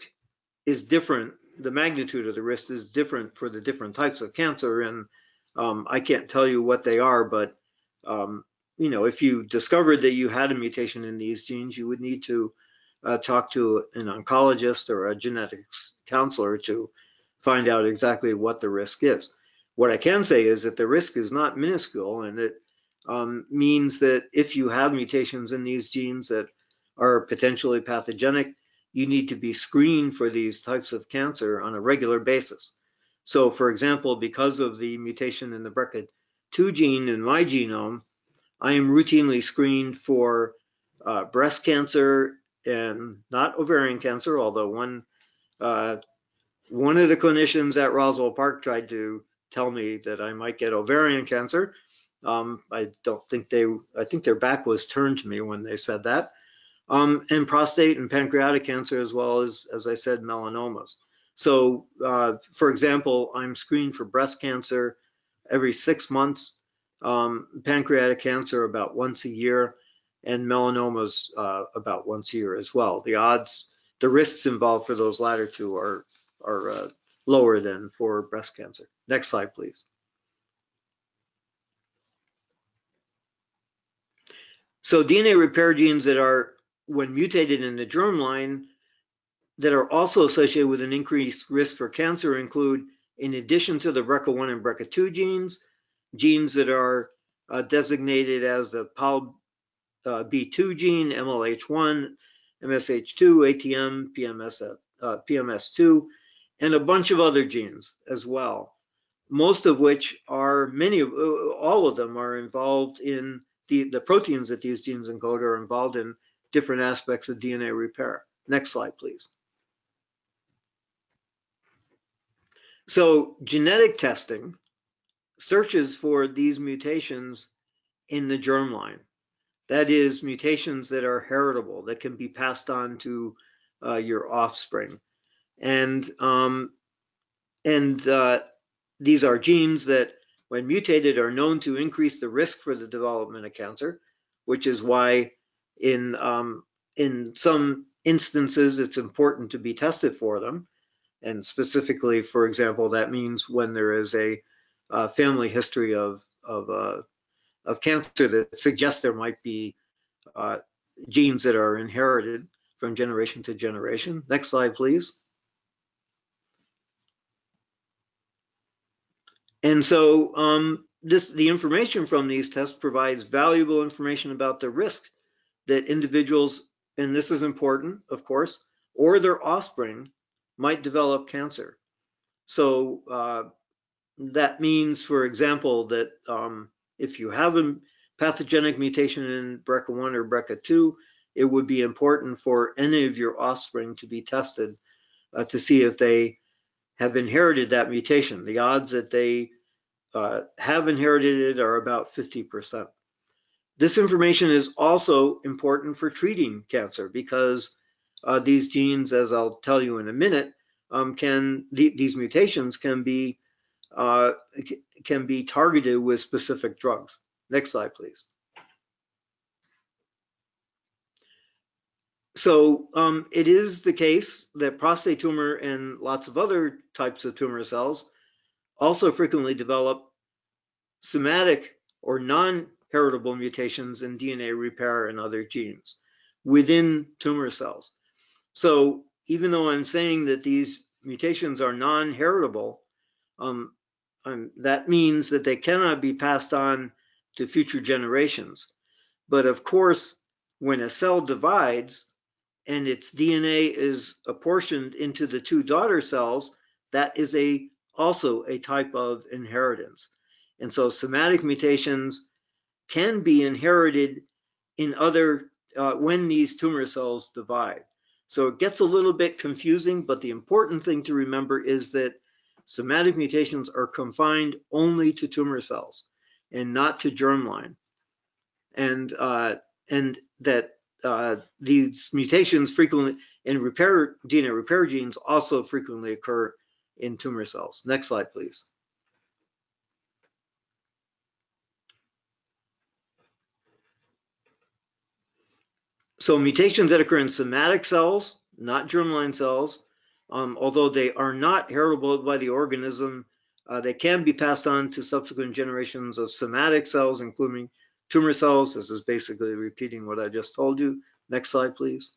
is different. The magnitude of the risk is different for the different types of cancer. And I can't tell you what they are, but you know, if you discovered that you had a mutation in these genes, you would need to talk to an oncologist or a genetics counselor to find out exactly what the risk is. What I can say is that the risk is not minuscule, and it means that if you have mutations in these genes that are potentially pathogenic, you need to be screened for these types of cancer on a regular basis. So for example, because of the mutation in the BRCA2 gene in my genome, I am routinely screened for breast cancer and not ovarian cancer, although one of the clinicians at Roswell Park tried to tell me that I might get ovarian cancer. I think their back was turned to me when they said that. And prostate and pancreatic cancer, as well as I said, melanomas. So, for example, I'm screened for breast cancer every 6 months, pancreatic cancer about once a year, and melanomas about once a year as well. The risks involved for those latter two are lower than for breast cancer. Next slide, please. So DNA repair genes that are, when mutated in the germline, that are also associated with an increased risk for cancer include, in addition to the BRCA1 and BRCA2 genes that are designated as the PALB2 gene, MLH1, MSH2, ATM, PMS2, and a bunch of other genes as well. Most of which are, all of them are involved in the proteins that these genes encode are involved in different aspects of DNA repair. Next slide, please. So genetic testing searches for these mutations in the germline. That is, mutations that are heritable, that can be passed on to your offspring. And these are genes that, when mutated, are known to increase the risk for the development of cancer, which is why in some instances it's important to be tested for them. And specifically, for example, that means when there is a family history of cancer that suggests there might be genes that are inherited from generation to generation. Next slide, please. And so the information from these tests provides valuable information about the risk that individuals, and this is important, of course, or their offspring might develop cancer. So that means, for example, that if you have a pathogenic mutation in BRCA1 or BRCA2, it would be important for any of your offspring to be tested to see if they have inherited that mutation. The odds that they have inherited it are about 50%. This information is also important for treating cancer because these genes, as I'll tell you in a minute, these mutations can be targeted with specific drugs. Next slide, please. So it is the case that prostate tumor and lots of other types of tumor cells also frequently develop somatic or non-heritable mutations in DNA repair and other genes within tumor cells. So even though I'm saying that these mutations are non-heritable, that means that they cannot be passed on to future generations. But of course, when a cell divides and its DNA is apportioned into the two daughter cells, that is also a type of inheritance. And so somatic mutations can be inherited in when these tumor cells divide. So it gets a little bit confusing, but the important thing to remember is that somatic mutations are confined only to tumor cells and not to germline. And that these mutations frequently in DNA repair genes also frequently occur in tumor cells. Next slide, please. So mutations that occur in somatic cells, not germline cells, although they are not heritable by the organism, they can be passed on to subsequent generations of somatic cells, including tumor cells. This is basically repeating what I just told you. Next slide, please.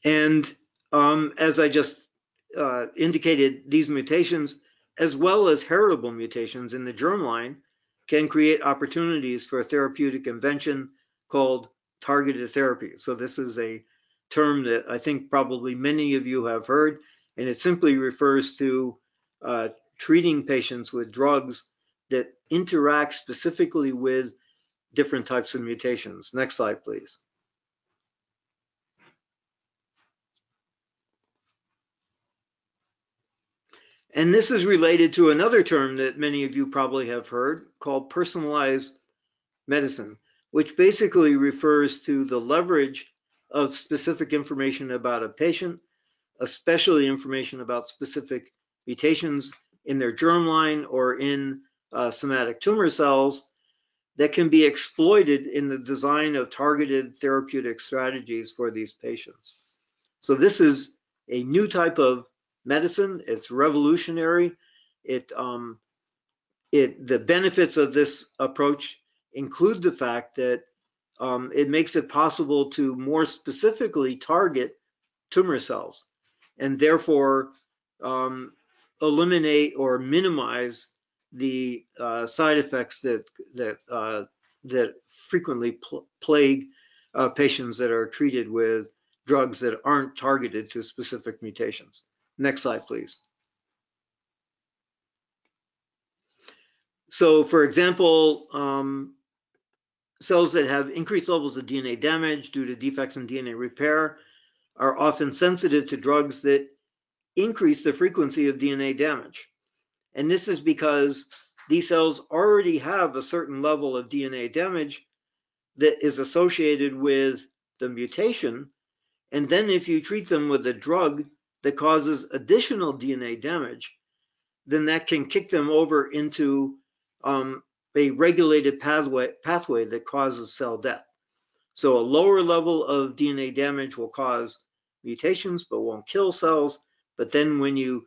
And as I just indicated, these mutations, as well as heritable mutations in the germline, can create opportunities for a therapeutic invention called targeted therapy. So this is a term that I think probably many of you have heard, and it simply refers to treating patients with drugs that interact specifically with different types of mutations. Next slide, please. And this is related to another term that many of you probably have heard called personalized medicine, which basically refers to the leverage of specific information about a patient, especially information about specific mutations in their germline or in somatic tumor cells that can be exploited in the design of targeted therapeutic strategies for these patients. So this is a new type of medicine. It's revolutionary. The benefits of this approach include the fact that it makes it possible to more specifically target tumor cells and therefore eliminate or minimize the side effects that frequently plague patients that are treated with drugs that aren't targeted to specific mutations. Next slide, please. So, for example, cells that have increased levels of DNA damage due to defects in DNA repair are often sensitive to drugs that increase the frequency of DNA damage. And this is because these cells already have a certain level of DNA damage that is associated with the mutation. And then if you treat them with a drug that causes additional DNA damage, then that can kick them over into a regulated pathway that causes cell death. So a lower level of DNA damage will cause mutations but won't kill cells. But then when you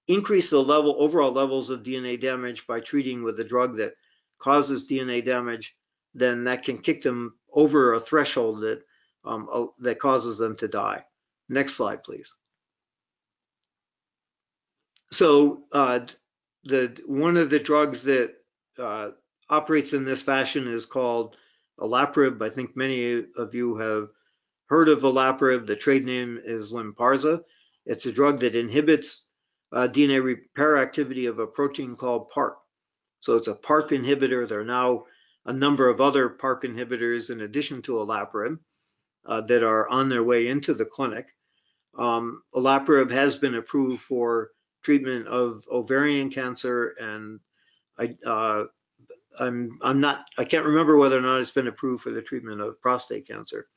increase the overall levels of DNA damage by treating with a drug that causes DNA damage, then that can kick them over a threshold that causes them to die. Next slide, please. So one of the drugs that operates in this fashion is called olaparib. I think many of you have heard of olaparib. The trade name is Lynparza. It's a drug that inhibits DNA repair activity of a protein called PARP. So it's a PARP inhibitor. There are now a number of other PARP inhibitors in addition to olaparib that are on their way into the clinic. Olaparib has been approved for treatment of ovarian cancer, and I can't remember whether or not it's been approved for the treatment of prostate cancer.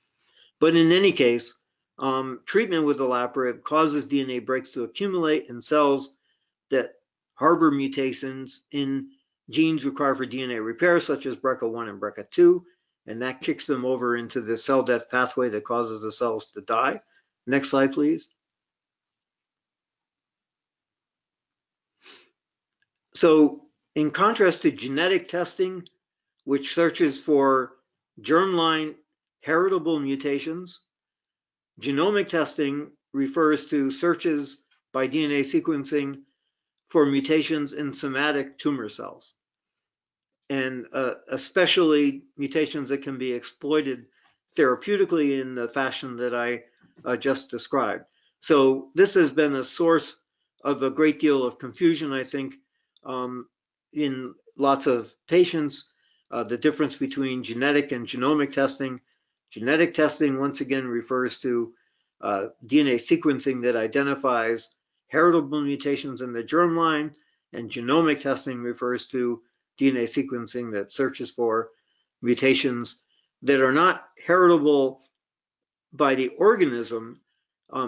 But in any case, treatment with olaparib causes DNA breaks to accumulate in cells that harbor mutations in genes required for DNA repair, such as BRCA1 and BRCA2, and that kicks them over into the cell death pathway that causes the cells to die. Next slide, please. So in contrast to genetic testing, which searches for germline heritable mutations, genomic testing refers to searches by DNA sequencing for mutations in somatic tumor cells, and especially mutations that can be exploited therapeutically in the fashion that I just described. So this has been a source of a great deal of confusion, I think, in lots of patients, the difference between genetic and genomic testing. Genetic testing, once again, refers to DNA sequencing that identifies heritable mutations in the germline, and genomic testing refers to DNA sequencing that searches for mutations that are not heritable by the organism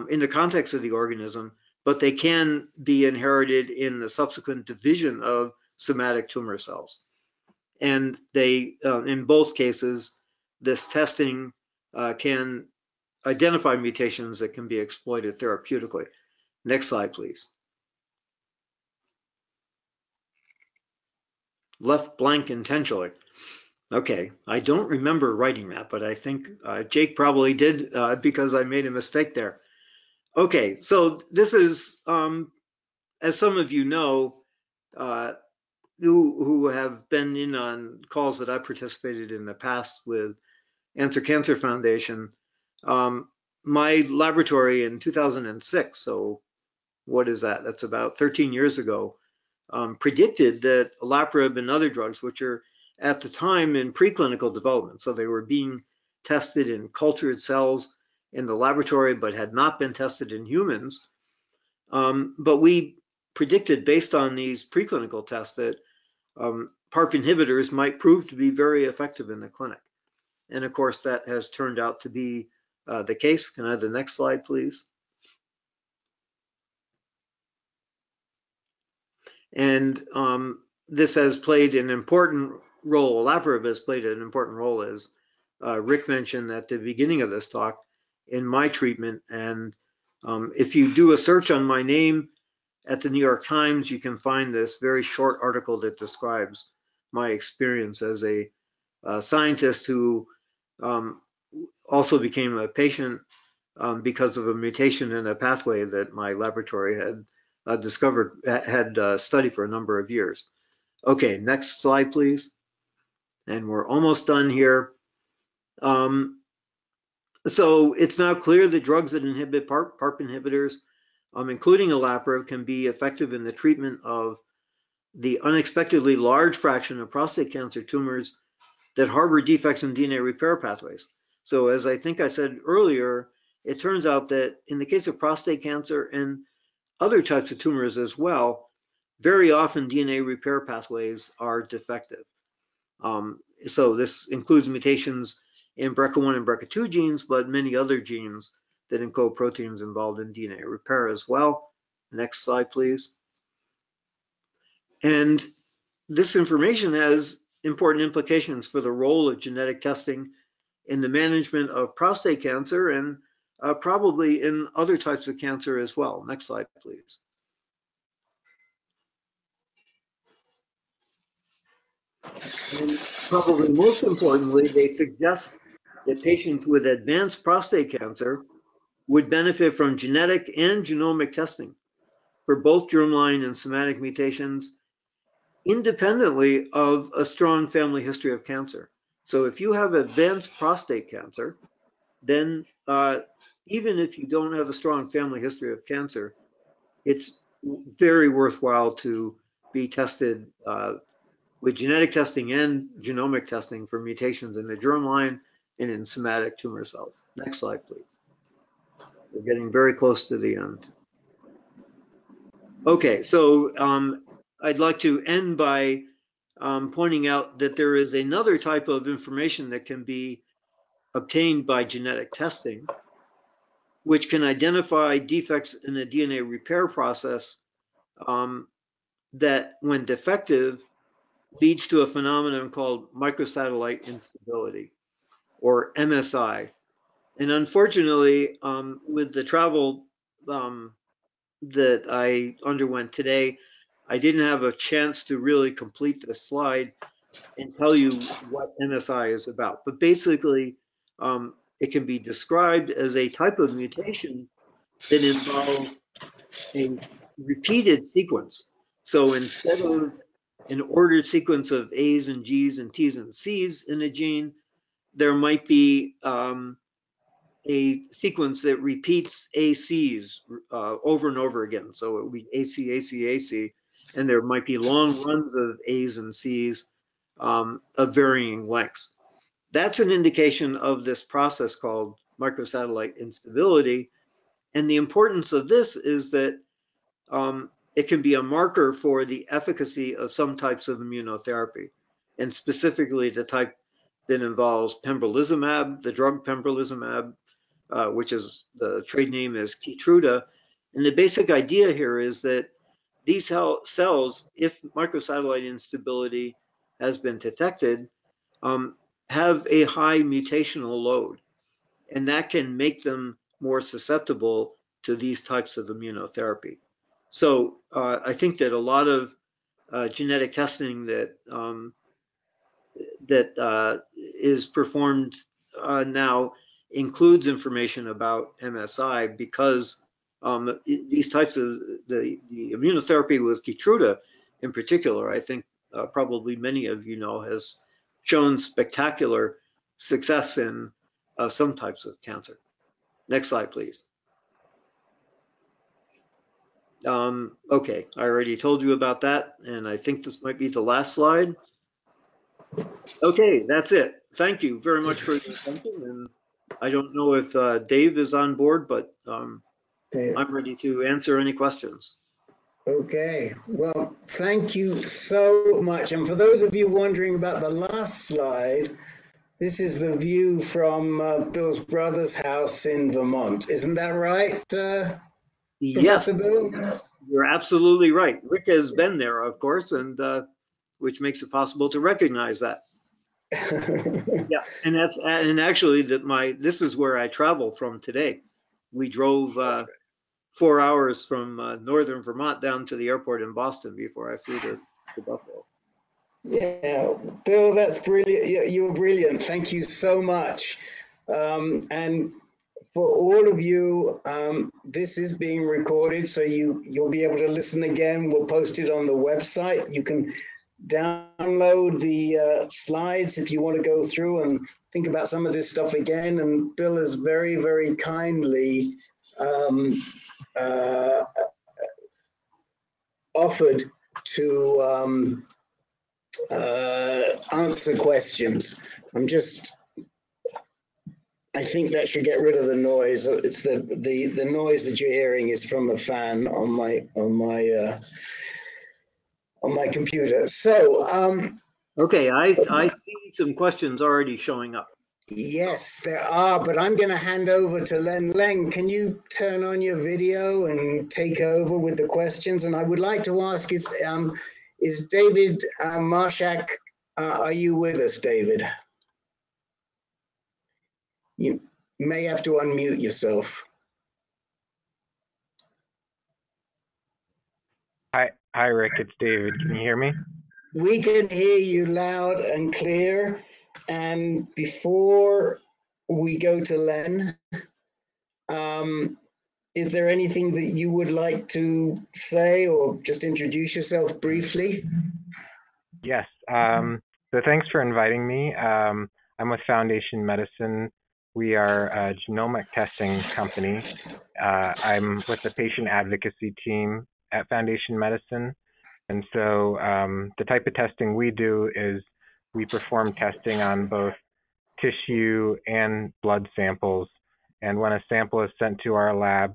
in the context of the organism, but they can be inherited in the subsequent division of somatic tumor cells. And they, in both cases, this testing can identify mutations that can be exploited therapeutically. Next slide, please. Left blank intentionally. Okay, I don't remember writing that, but I think Jake probably did because I made a mistake there. Okay, so this is, as some of you know, who have been in on calls that I participated in the past with Answer Cancer Foundation, my laboratory in 2006, so what is that? That's about 13 years ago, predicted that olaparib and other drugs, which are at the time in preclinical development, so they were being tested in cultured cells in the laboratory but had not been tested in humans. But we predicted based on these preclinical tests that PARP inhibitors might prove to be very effective in the clinic. And of course, that has turned out to be the case. Can I have the next slide, please? And this has played an important role. Olaparib has played an important role, as Rick mentioned at the beginning of this talk, in my treatment. And if you do a search on my name at the New York Times, you can find this very short article that describes my experience as a scientist who also became a patient because of a mutation in a pathway that my laboratory had studied for a number of years. Okay, next slide, please. And we're almost done here. So it's now clear that drugs that inhibit PARP inhibitors, including olaparib, can be effective in the treatment of the unexpectedly large fraction of prostate cancer tumors that harbor defects in DNA repair pathways. So as I think I said earlier, it turns out that in the case of prostate cancer and other types of tumors as well, very often DNA repair pathways are defective. So this includes mutations in BRCA1 and BRCA2 genes, but many other genes that encode proteins involved in DNA repair as well. Next slide, please. And this information has important implications for the role of genetic testing in the management of prostate cancer and probably in other types of cancer as well. Next slide, please. And probably most importantly, they suggest that patients with advanced prostate cancer would benefit from genetic and genomic testing for both germline and somatic mutations, independently of a strong family history of cancer. So if you have advanced prostate cancer, then even if you don't have a strong family history of cancer, it's very worthwhile to be tested with genetic testing and genomic testing for mutations in the germline and in somatic tumor cells. Next slide, please. We're getting very close to the end. Okay, so I'd like to end by pointing out that there is another type of information that can be obtained by genetic testing, which can identify defects in the DNA repair process that, when defective, leads to a phenomenon called microsatellite instability, or MSI. And unfortunately, with the travel that I underwent today, I didn't have a chance to really complete this slide and tell you what MSI is about. But basically, it can be described as a type of mutation that involves a repeated sequence. So instead of an ordered sequence of A's and G's and T's and C's in a gene, there might be a sequence that repeats ACs over and over again. So it would be AC, AC, AC, and there might be long runs of A's and C's of varying lengths. That's an indication of this process called microsatellite instability. And the importance of this is that it can be a marker for the efficacy of some types of immunotherapy, and specifically the type that involves pembrolizumab, the drug pembrolizumab, which is the trade name is Keytruda. And the basic idea here is that these cells, if microsatellite instability has been detected, have a high mutational load, and that can make them more susceptible to these types of immunotherapy. So I think that a lot of genetic testing that is performed now includes information about MSI, because these types of the immunotherapy with Keytruda in particular, I think probably many of you know, has shown spectacular success in some types of cancer. Next slide, please. Okay, I already told you about that, and I think this might be the last slide. Okay, that's it. Thank you very much for your attention, and I don't know if Dave is on board, but I'm ready to answer any questions. Okay, well, thank you so much. And for those of you wondering about the last slide, this is the view from Bill's brother's house in Vermont. Isn't that right, Yes, Professor Bill? you're absolutely right. Rick has been there, of course, and which makes it possible to recognize that. Yeah, and actually this is where I travel from today. We drove 4 hours from northern Vermont down to the airport in Boston before I flew to Buffalo. Yeah, Bill, that's brilliant. You're brilliant. Thank you so much. And for all of you, this is being recorded, so you'll be able to listen again. We'll post it on the website. You can download the slides if you want to go through and think about some of this stuff again. And Bill has very, very kindly offered to answer questions. I think that should get rid of the noise. It's the noise that you're hearing is from a fan on my computer. So okay, I see some questions already showing up. Yes, there are, but I'm going to hand over to Len. Len, can you turn on your video and take over with the questions? And I would like to ask, is David Marshak Are you with us, David? You may have to unmute yourself. Hi, Rick. It's David. Can you hear me? We can hear you loud and clear. And before we go to Len, is there anything that you would like to say or just introduce yourself briefly? Yes. So thanks for inviting me. I'm with Foundation Medicine. We are a genomic testing company. I'm with the patient advocacy team at Foundation Medicine. And so the type of testing we do is we perform testing on both tissue and blood samples. And when a sample is sent to our lab,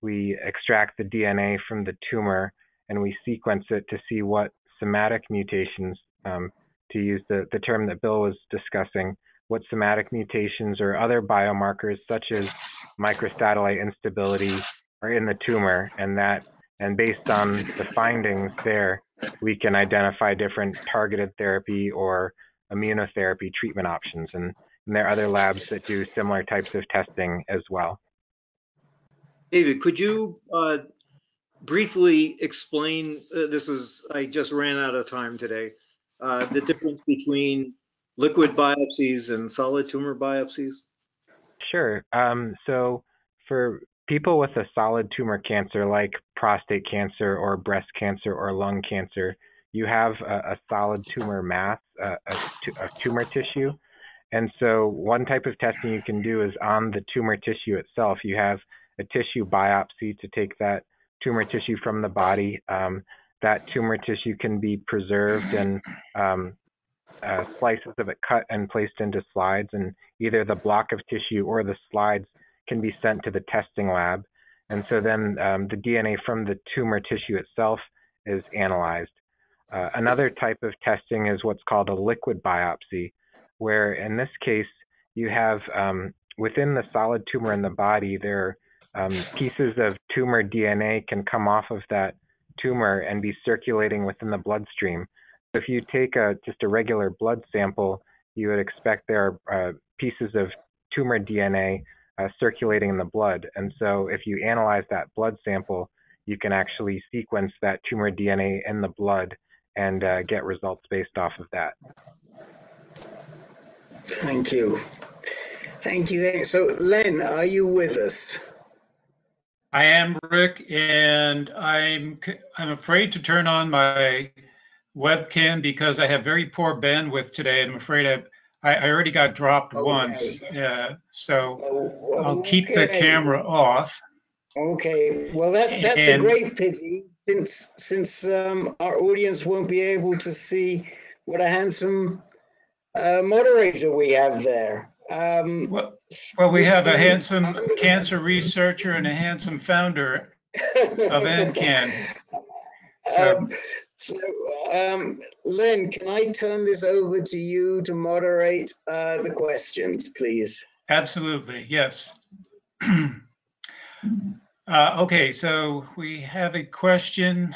we extract the DNA from the tumor and we sequence it to see what somatic mutations, to use the term that Bill was discussing, what somatic mutations or other biomarkers such as microsatellite instability are in the tumor, and based on the findings there, we can identify different targeted therapy or immunotherapy treatment options. And there are other labs that do similar types of testing as well. David, could you briefly explain, I just ran out of time today, the difference between liquid biopsies and solid tumor biopsies? Sure. So for people with a solid tumor cancer like prostate cancer or breast cancer or lung cancer, you have a solid tumor mass, a tumor tissue. And so one type of testing you can do is on the tumor tissue itself. You have a tissue biopsy to take that tumor tissue from the body. That tumor tissue can be preserved and slices of it cut and placed into slides, and either the block of tissue or the slides can be sent to the testing lab. And so then the DNA from the tumor tissue itself is analyzed. Another type of testing is what's called a liquid biopsy, where in this case you have within the solid tumor in the body, there are pieces of tumor DNA can come off of that tumor and be circulating within the bloodstream. If you take just a regular blood sample, you would expect there are pieces of tumor DNA circulating in the blood. And so if you analyze that blood sample, you can actually sequence that tumor DNA in the blood and get results based off of that. Thank you. Thank you. So Len, are you with us? I am, Rick, and I'm afraid to turn on my webcam because I have very poor bandwidth today. I'm afraid I already got dropped once, so I'll keep the camera off. Okay, well that's a great pity since our audience won't be able to see what a handsome moderator we have there. Well, we have a handsome cancer researcher and a handsome founder of NCAN. Lynn, can I turn this over to you to moderate the questions, please? Absolutely, yes. Okay, so we have a question.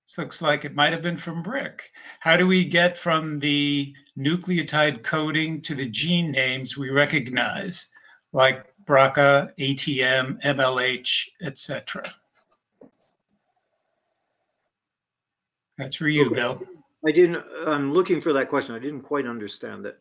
This looks like it might have been from Rick. How do we get from the nucleotide coding to the gene names we recognize, like BRCA, ATM, MLH, etc.? That's for you, Bill. I'm looking for that question. I didn't quite understand it.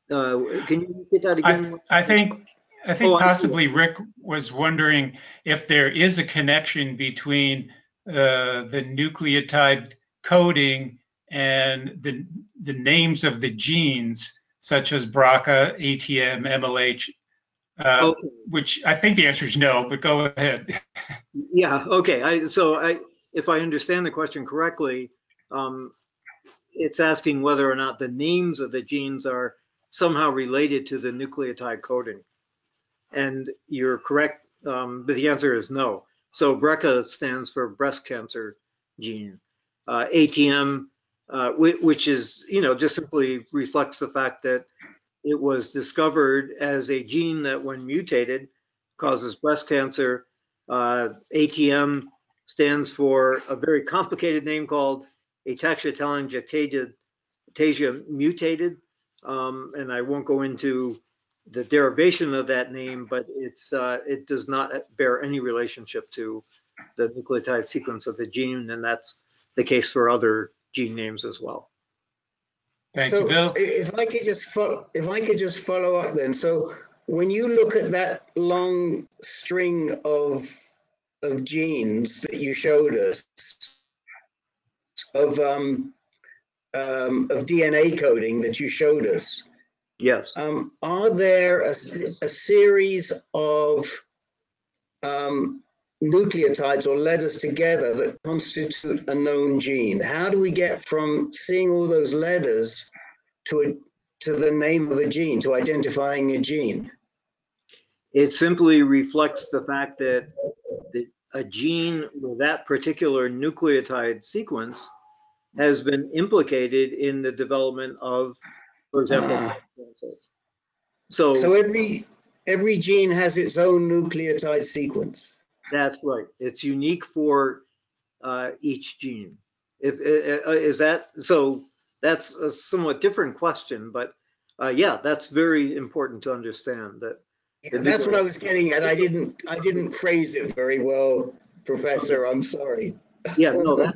Can you repeat that again? I think possibly Rick was wondering if there is a connection between the nucleotide coding and the names of the genes, such as BRCA, ATM, MLH, okay. Which I think the answer is no, but go ahead. Yeah, okay. If I understand the question correctly, it's asking whether or not the names of the genes are somehow related to the nucleotide coding. And you're correct, but the answer is no. So BRCA stands for breast cancer gene. ATM, which is, just simply reflects the fact that it was discovered as a gene that when mutated causes breast cancer. ATM stands for a very complicated name called ataxia mutated, and I won't go into the derivation of that name, but it does not bear any relationship to the nucleotide sequence of the gene, and that's the case for other gene names as well. Thank you, Bill. If I could just follow up then. So when you look at that long string of genes that you showed us, of DNA coding that you showed us, Yes. are there a series of nucleotides or letters together that constitute a known gene? How do we get from seeing all those letters to the name of a gene, to identifying a gene? It simply reflects the fact that a gene with that particular nucleotide sequence has been implicated in the development of, for example, cancer. So every gene has its own nucleotide sequence. That's right. It's unique for each gene. Is that so? That's a somewhat different question, but yeah, that's very important to understand that. Yeah, that's what I was getting at. I didn't phrase it very well, Professor. I'm sorry. Yeah, no,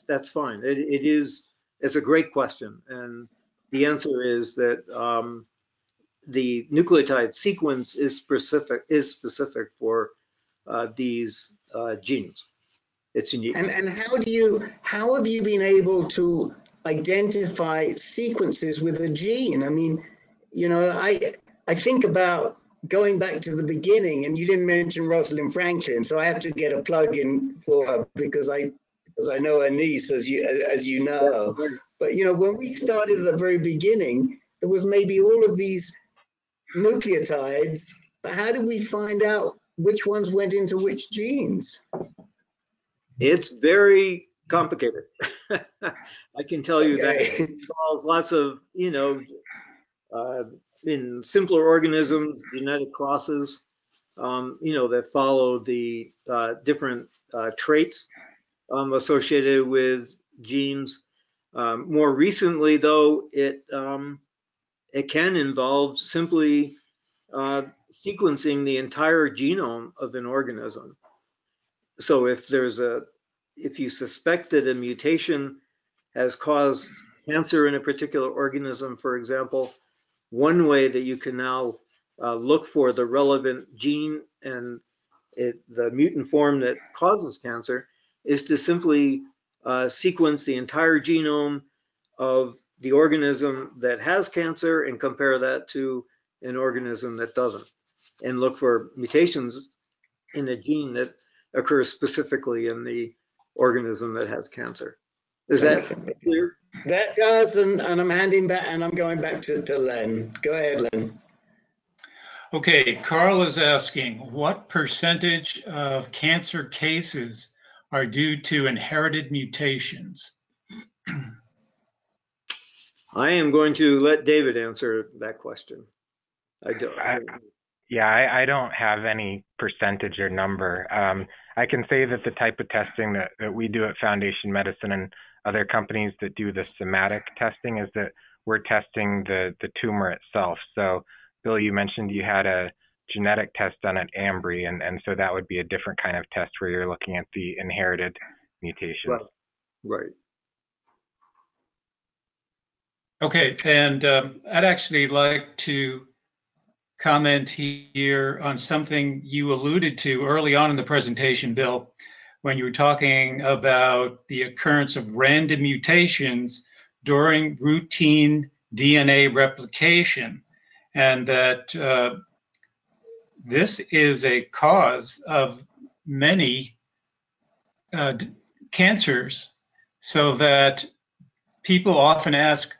that's fine. It's a great question, and the answer is that the nucleotide sequence is specific for these genes. It's unique. And how have you been able to identify sequences with a gene? I mean, you know, I think about going back to the beginning, and you didn't mention Rosalind Franklin, so I have to get a plug in for her because I know her niece, as you know. But you know, when we started at the very beginning, there was maybe all of these nucleotides, but how did we find out which ones went into which genes? It's very complicated. I can tell you that it involves lots of, you know, in simpler organisms, genetic crosses, you know, that follow the different traits associated with genes. More recently, though, it can involve simply sequencing the entire genome of an organism. So if you suspect that a mutation has caused cancer in a particular organism, for example, one way that you can now look for the relevant gene and the mutant form that causes cancer is to simply sequence the entire genome of the organism that has cancer and compare that to an organism that doesn't, and look for mutations in a gene that occurs specifically in the organism that has cancer. Is that clear? That does, and I'm handing back, and I'm going back to Len. Go ahead, Len. Okay, Carl is asking, what percentage of cancer cases are due to inherited mutations? I am going to let David answer that question. I don't have any percentage or number. I can say that the type of testing that we do at Foundation Medicine and other companies that do the somatic testing is that we're testing the tumor itself. So, Bill, you mentioned you had a genetic test done at Ambry, and so that would be a different kind of test where you're looking at the inherited mutations. Right. Okay, and I'd actually like to comment here on something you alluded to early on in the presentation, Bill, when you were talking about the occurrence of random mutations during routine DNA replication, and that this is a cause of many cancers, so that people often ask,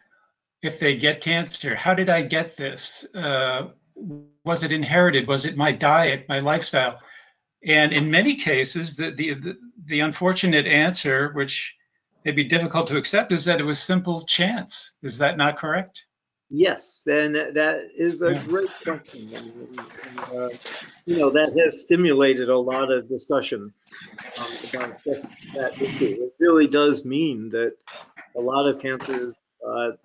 if they get cancer, how did I get this? Was it inherited? Was it my diet, my lifestyle? And in many cases, the unfortunate answer, which may be difficult to accept, is that it was simple chance. Is that not correct? Yes, and that is a great question. And, you know, that has stimulated a lot of discussion about just that issue. It really does mean that a lot of cancers, the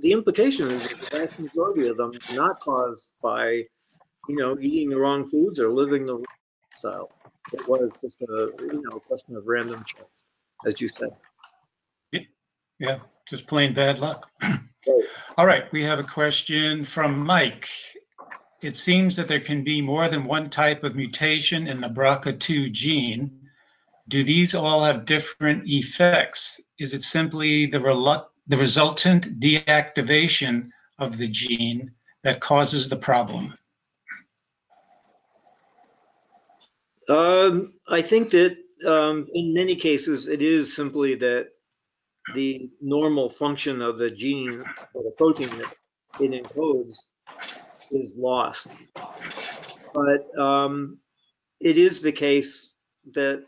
implication is that the vast majority of them are not caused by, eating the wrong foods or living the wrong lifestyle. It was just a question of random chance, as you said. Yeah, just plain bad luck. Right. All right, we have a question from Mike. It seems that there can be more than one type of mutation in the BRCA2 gene. Do these all have different effects? Is it simply the resultant deactivation of the gene that causes the problem? I think that in many cases it is simply that the normal function of the gene or the protein that it encodes is lost. But it is the case that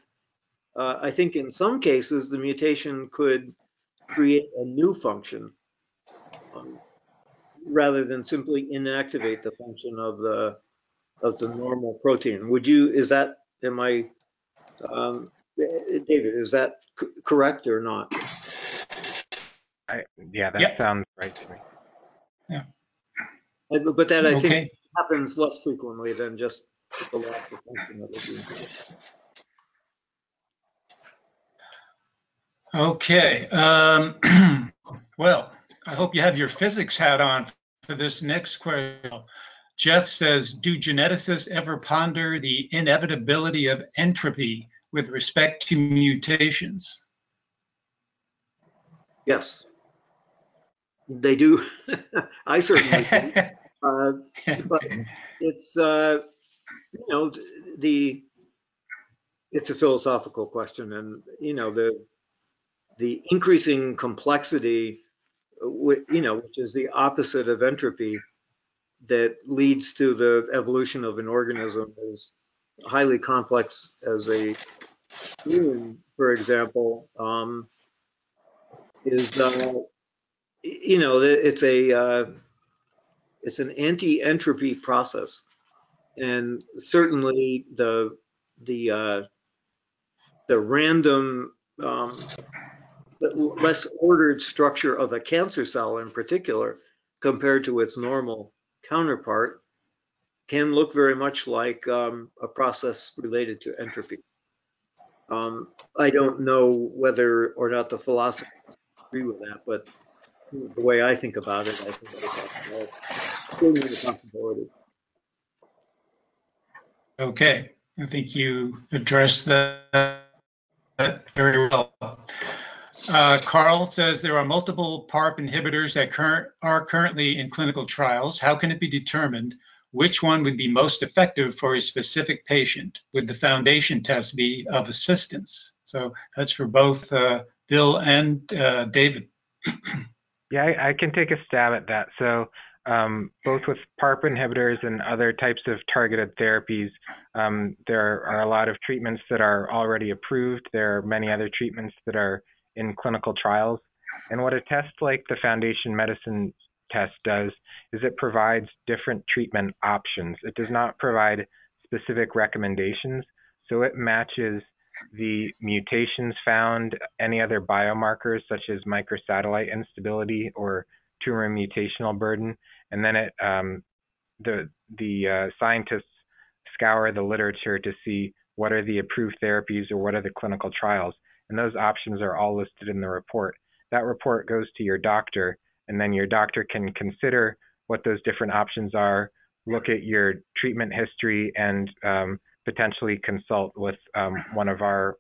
I think in some cases the mutation could create a new function rather than simply inactivate the function of the normal protein. David, is that correct or not? Yeah, that sounds right to me. Yeah. But that I think happens less frequently than just the loss of function of the gene. Okay. Well, I hope you have your physics hat on for this next question. Jeff says, do geneticists ever ponder the inevitability of entropy with respect to mutations? Yes, they do. I certainly do. But it's, it's a philosophical question, and the increasing complexity, which is the opposite of entropy, that leads to the evolution of an organism is highly complex. As a human, for example, it's an anti-entropy process, and certainly the random, less ordered structure of a cancer cell in particular, compared to its normal counterpart, can look very much like a process related to entropy. I don't know whether or not the philosophers agree with that, but the way I think about it, I think that's certainly a possibility. Okay, I think you addressed that very well. Carl says there are multiple PARP inhibitors that are currently in clinical trials. How can it be determined which one would be most effective for a specific patient? Would the foundation test be of assistance? So that's for both Bill and David. Yeah, I can take a stab at that. So both with PARP inhibitors and other types of targeted therapies, there are a lot of treatments that are already approved. There are many other treatments that are in clinical trials. And what a test like the Foundation Medicine test does is it provides different treatment options. It does not provide specific recommendations. So it matches the mutations found, any other biomarkers such as microsatellite instability or tumor mutational burden, and then the scientists scour the literature to see what are the approved therapies or what are the clinical trials, and those options are all listed in the report. That report goes to your doctor, and then your doctor can consider what those different options are, look at your treatment history, and potentially consult with one of our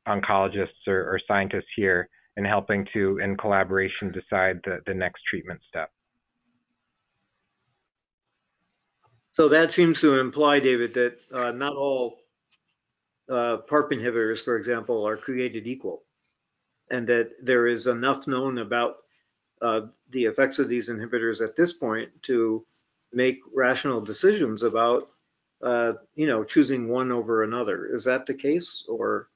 oncologists or scientists here in helping to, in collaboration, decide the next treatment step. So that seems to imply, David, that not all PARP inhibitors, for example, are created equal, and that there is enough known about the effects of these inhibitors at this point to make rational decisions about, choosing one over another. Is that the case, or?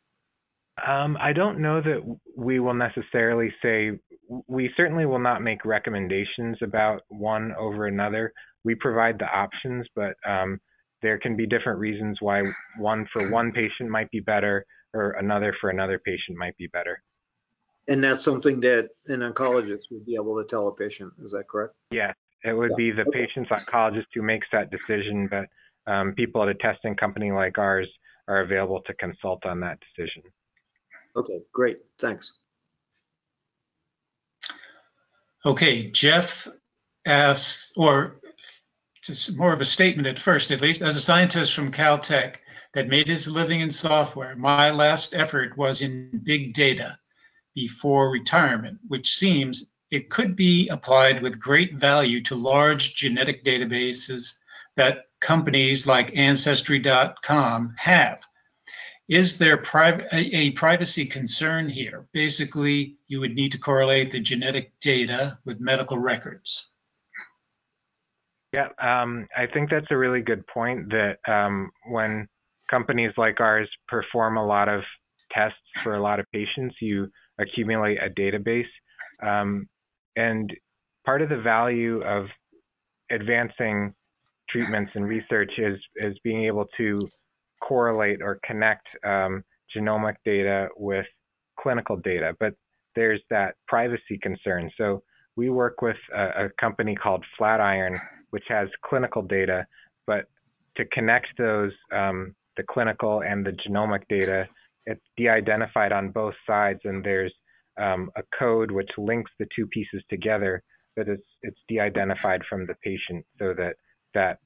I don't know that we will necessarily say, we certainly will not make recommendations about one over another. We provide the options, but there can be different reasons why one for one patient might be better or another for another patient might be better. And that's something that an oncologist would be able to tell a patient. Is that correct? Yes, it would be the patient's oncologist who makes that decision, but people at a testing company like ours are available to consult on that decision. Okay, great. Thanks. Okay, Jeff asks, or just more of a statement at first, at least, as a scientist from Caltech that made his living in software, my last effort was in big data before retirement, which seems it could be applied with great value to large genetic databases that companies like Ancestry.com have. Is there a privacy concern here? Basically, you would need to correlate the genetic data with medical records. Yeah, I think that's a really good point that when companies like ours perform a lot of tests for a lot of patients, you accumulate a database. And part of the value of advancing treatments and research is being able to correlate or connect genomic data with clinical data, but there's that privacy concern. So we work with a company called Flatiron, which has clinical data, but to connect those, the clinical and the genomic data, it's de-identified on both sides, and there's a code which links the two pieces together, but it's de-identified from the patient, so that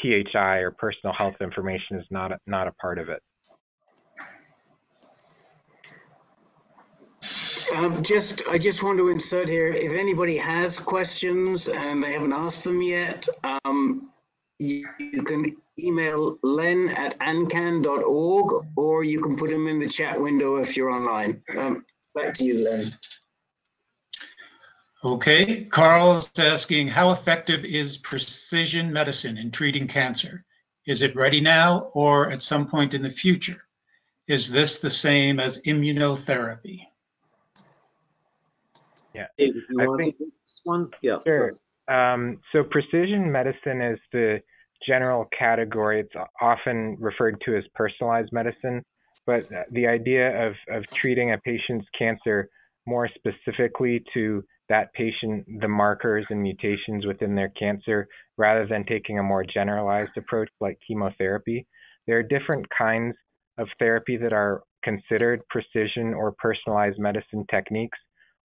PHI or personal health information is not a part of it. I just want to insert here, if anybody has questions and they haven't asked them yet, you can email len@ancan.org, or you can put them in the chat window if you're online. Back to you, Len. Okay, Carl is asking, how effective is precision medicine in treating cancer? Is it ready now or at some point in the future? Is this the same as immunotherapy? Yeah, Dave, if you want to take this one? Yeah. Sure. So precision medicine is the general category. It's often referred to as personalized medicine, but the idea of treating a patient's cancer more specifically to that patient, the markers and mutations within their cancer, rather than taking a more generalized approach like chemotherapy. There are different kinds of therapy that are considered precision or personalized medicine techniques.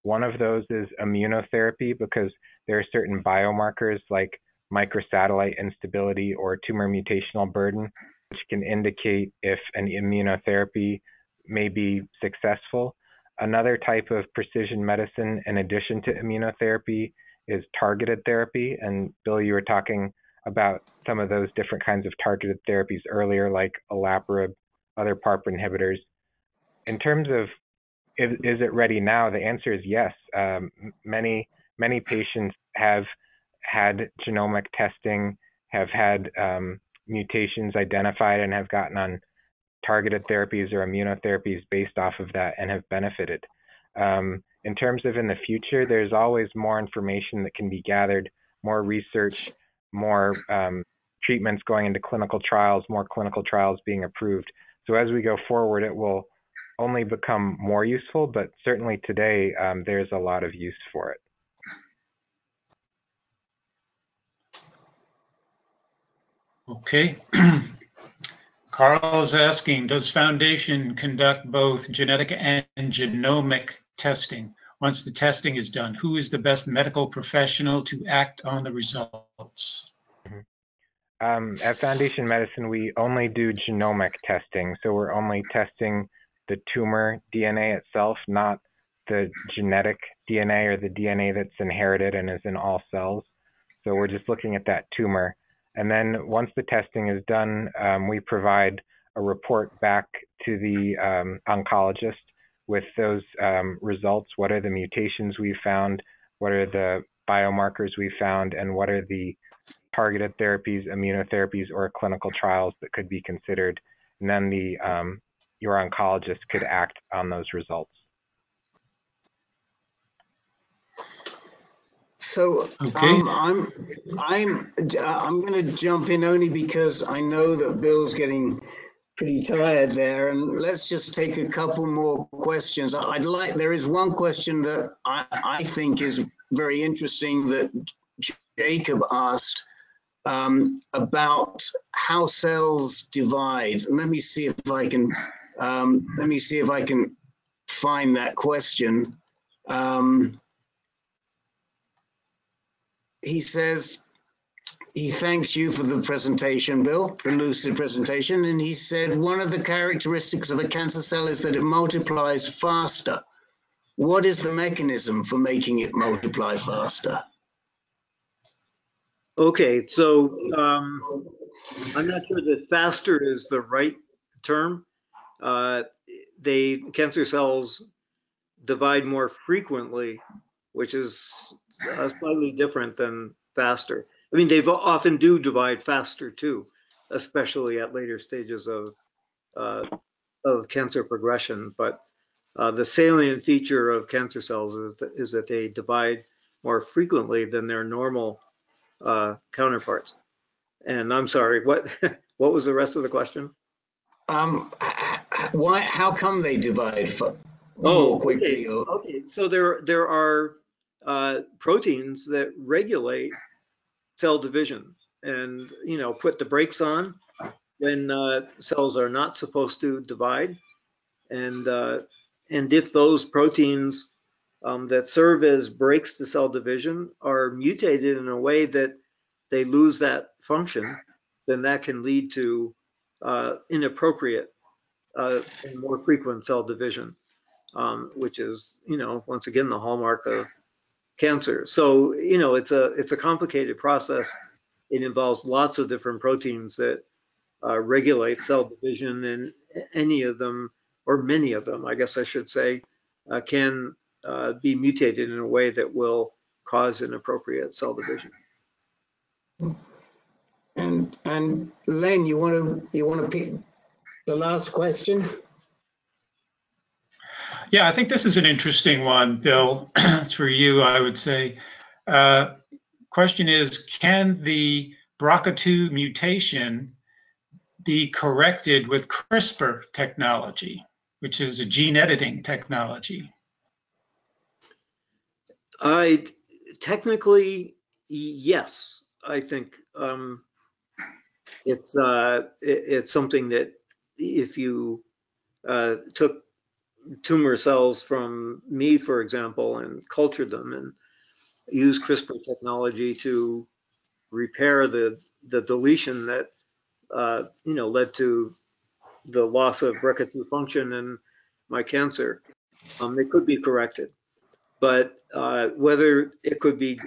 One of those is immunotherapy, because there are certain biomarkers like microsatellite instability or tumor mutational burden, which can indicate if an immunotherapy may be successful. Another type of precision medicine, in addition to immunotherapy, is targeted therapy. And Bill, you were talking about some of those different kinds of targeted therapies earlier, like olaparib, other PARP inhibitors. In terms of is it ready now, the answer is yes. Many patients have had genomic testing, have had mutations identified, and have gotten on targeted therapies or immunotherapies based off of that and have benefited. In terms of in the future, there's always more information that can be gathered, more research, more treatments going into clinical trials, more clinical trials being approved. So as we go forward, it will only become more useful, but certainly today there's a lot of use for it. Okay. Carl is asking, does Foundation conduct both genetic and genomic testing? Once the testing is done, who is the best medical professional to act on the results? At Foundation Medicine, we only do genomic testing. So we're only testing the tumor DNA itself, not the genetic DNA or the DNA that's inherited and is in all cells. So we're just looking at that tumor. And then once the testing is done, we provide a report back to the oncologist with those results. What are the mutations we found? What are the biomarkers we found? And what are the targeted therapies, immunotherapies, or clinical trials that could be considered? And then your oncologist could act on those results. So Okay. I'm going to jump in only because I know that Bill's getting pretty tired there, and let's just take a couple more questions. There is one question that I think is very interesting that Jacob asked about how cells divide. Let me see if I can find that question. He says he thanks you for the presentation, Bill, the lucid presentation, and he said one of the characteristics of a cancer cell is that it multiplies faster. What is the mechanism for making it multiply faster? Okay, so I'm not sure that faster is the right term. Cancer cells divide more frequently, which is slightly different than faster. I mean, they often do divide faster too, especially at later stages of cancer progression. But the salient feature of cancer cells is that they divide more frequently than their normal counterparts. And I'm sorry, what what was the rest of the question? How come they divide more quickly? Okay. So there are proteins that regulate cell division, and put the brakes on when cells are not supposed to divide, and if those proteins that serve as brakes to cell division are mutated in a way that they lose that function, then that can lead to inappropriate and more frequent cell division, which is, once again, the hallmark of cancer. So, it's a complicated process. It involves lots of different proteins that regulate cell division, and any of them, or many of them, I guess I should say, can be mutated in a way that will cause inappropriate cell division. And Len, you want to pick the last question? Yeah, I think this is an interesting one, Bill. It's for you, I would say. Question is, can the BRCA2 mutation be corrected with CRISPR technology, which is a gene editing technology? Technically, yes. I think it's something that if you took tumor cells from me, for example, and cultured them and use CRISPR technology to repair the deletion that led to the loss of BRCA2 function in my cancer, it could be corrected. But whether that could be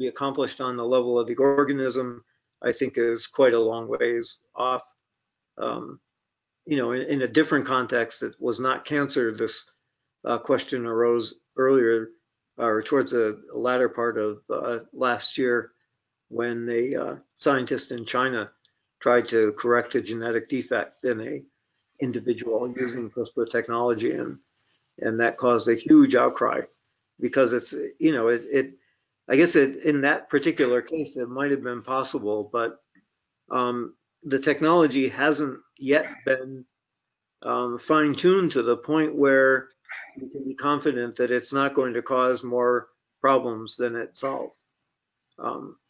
accomplished on the level of the organism, I think is quite a long ways off. In a different context that was not cancer, this question arose earlier, or towards the latter part of last year, when a scientist in China tried to correct a genetic defect in a individual using CRISPR technology, and that caused a huge outcry, because it's, I guess in that particular case, it might have been possible, but the technology hasn't yet been fine-tuned to the point where you can be confident that it's not going to cause more problems than it solved.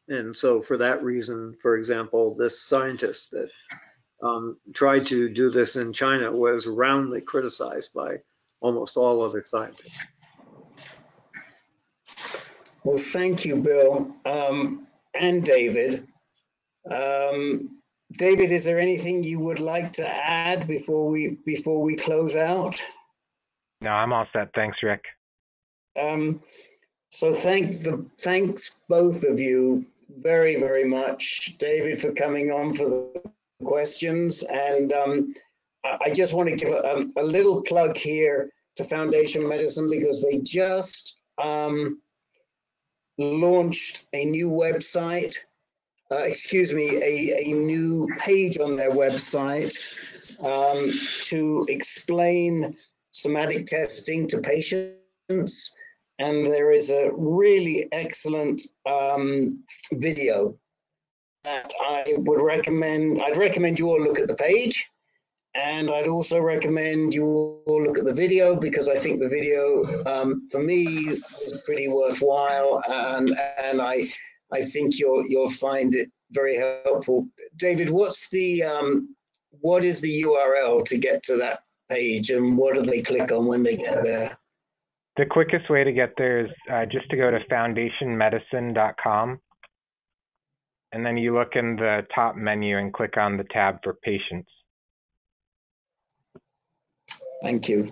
And so for that reason, for example, this scientist that tried to do this in China was roundly criticized by almost all other scientists. Well, thank you, Bill, and David. David, is there anything you would like to add before we close out? No, I'm all set. Thanks, Rick. So thanks both of you very, very much, David, for coming on for the questions. And I just want to give a little plug here to Foundation Medicine, because they just launched a new website, a new page on their website to explain somatic testing to patients and there is a really excellent video that I would recommend. I'd recommend you all look at the page, and I'd also recommend you all look at the video, because I think the video for me was pretty worthwhile, and I think you'll find it very helpful. David, what is the URL to get to that page, and what do they click on when they get there? The quickest way to get there is just to go to foundationmedicine.com, and then you look in the top menu and click on the tab for patients. Thank you.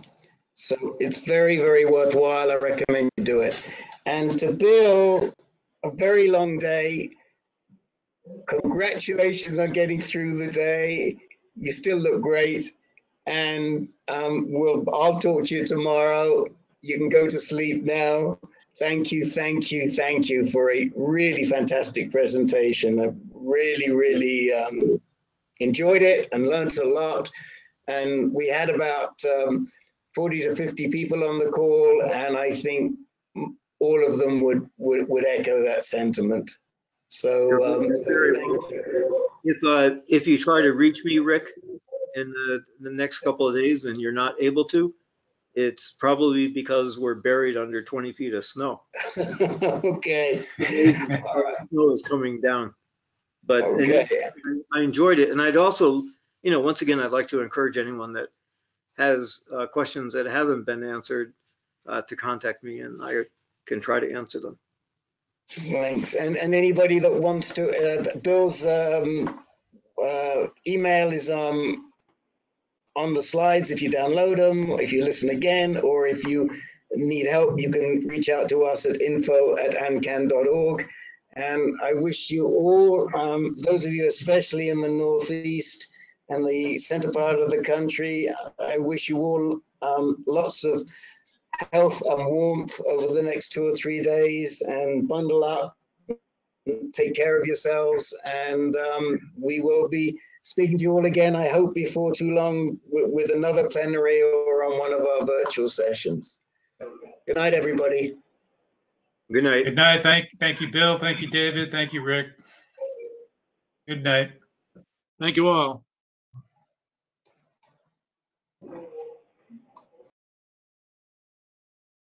So it's very, very worthwhile. I recommend you do it. And to Bill, a very long day. Congratulations on getting through the day. You still look great. And I'll talk to you tomorrow. You can go to sleep now. Thank you for a really fantastic presentation. I really, really enjoyed it and learned a lot. And we had about 40 to 50 people on the call, and I think all of them would echo that sentiment. So thank you. If you try to reach me, Rick, in the next couple of days and you're not able to, it's probably because we're buried under 20 feet of snow. Okay. Snow is coming down. But okay. I enjoyed it. And I'd also, once again, I'd like to encourage anyone that has questions that haven't been answered to contact me, and I can try to answer them. Thanks. And anybody that wants to, Bill's email is on the slides if you download them, if you listen again, or if you need help, you can reach out to us at info@ancan.org. And I wish you all, those of you especially in the Northeast and the center part of the country, I wish you all lots of health and warmth over the next 2 or 3 days, and bundle up, take care of yourselves, and we will be speaking to you all again, I hope before too long, with another plenary or on one of our virtual sessions. Good night, everybody. Good night. Good night. Thank you, Bill. Thank you, David. Thank you, Rick. Good night. Thank you all.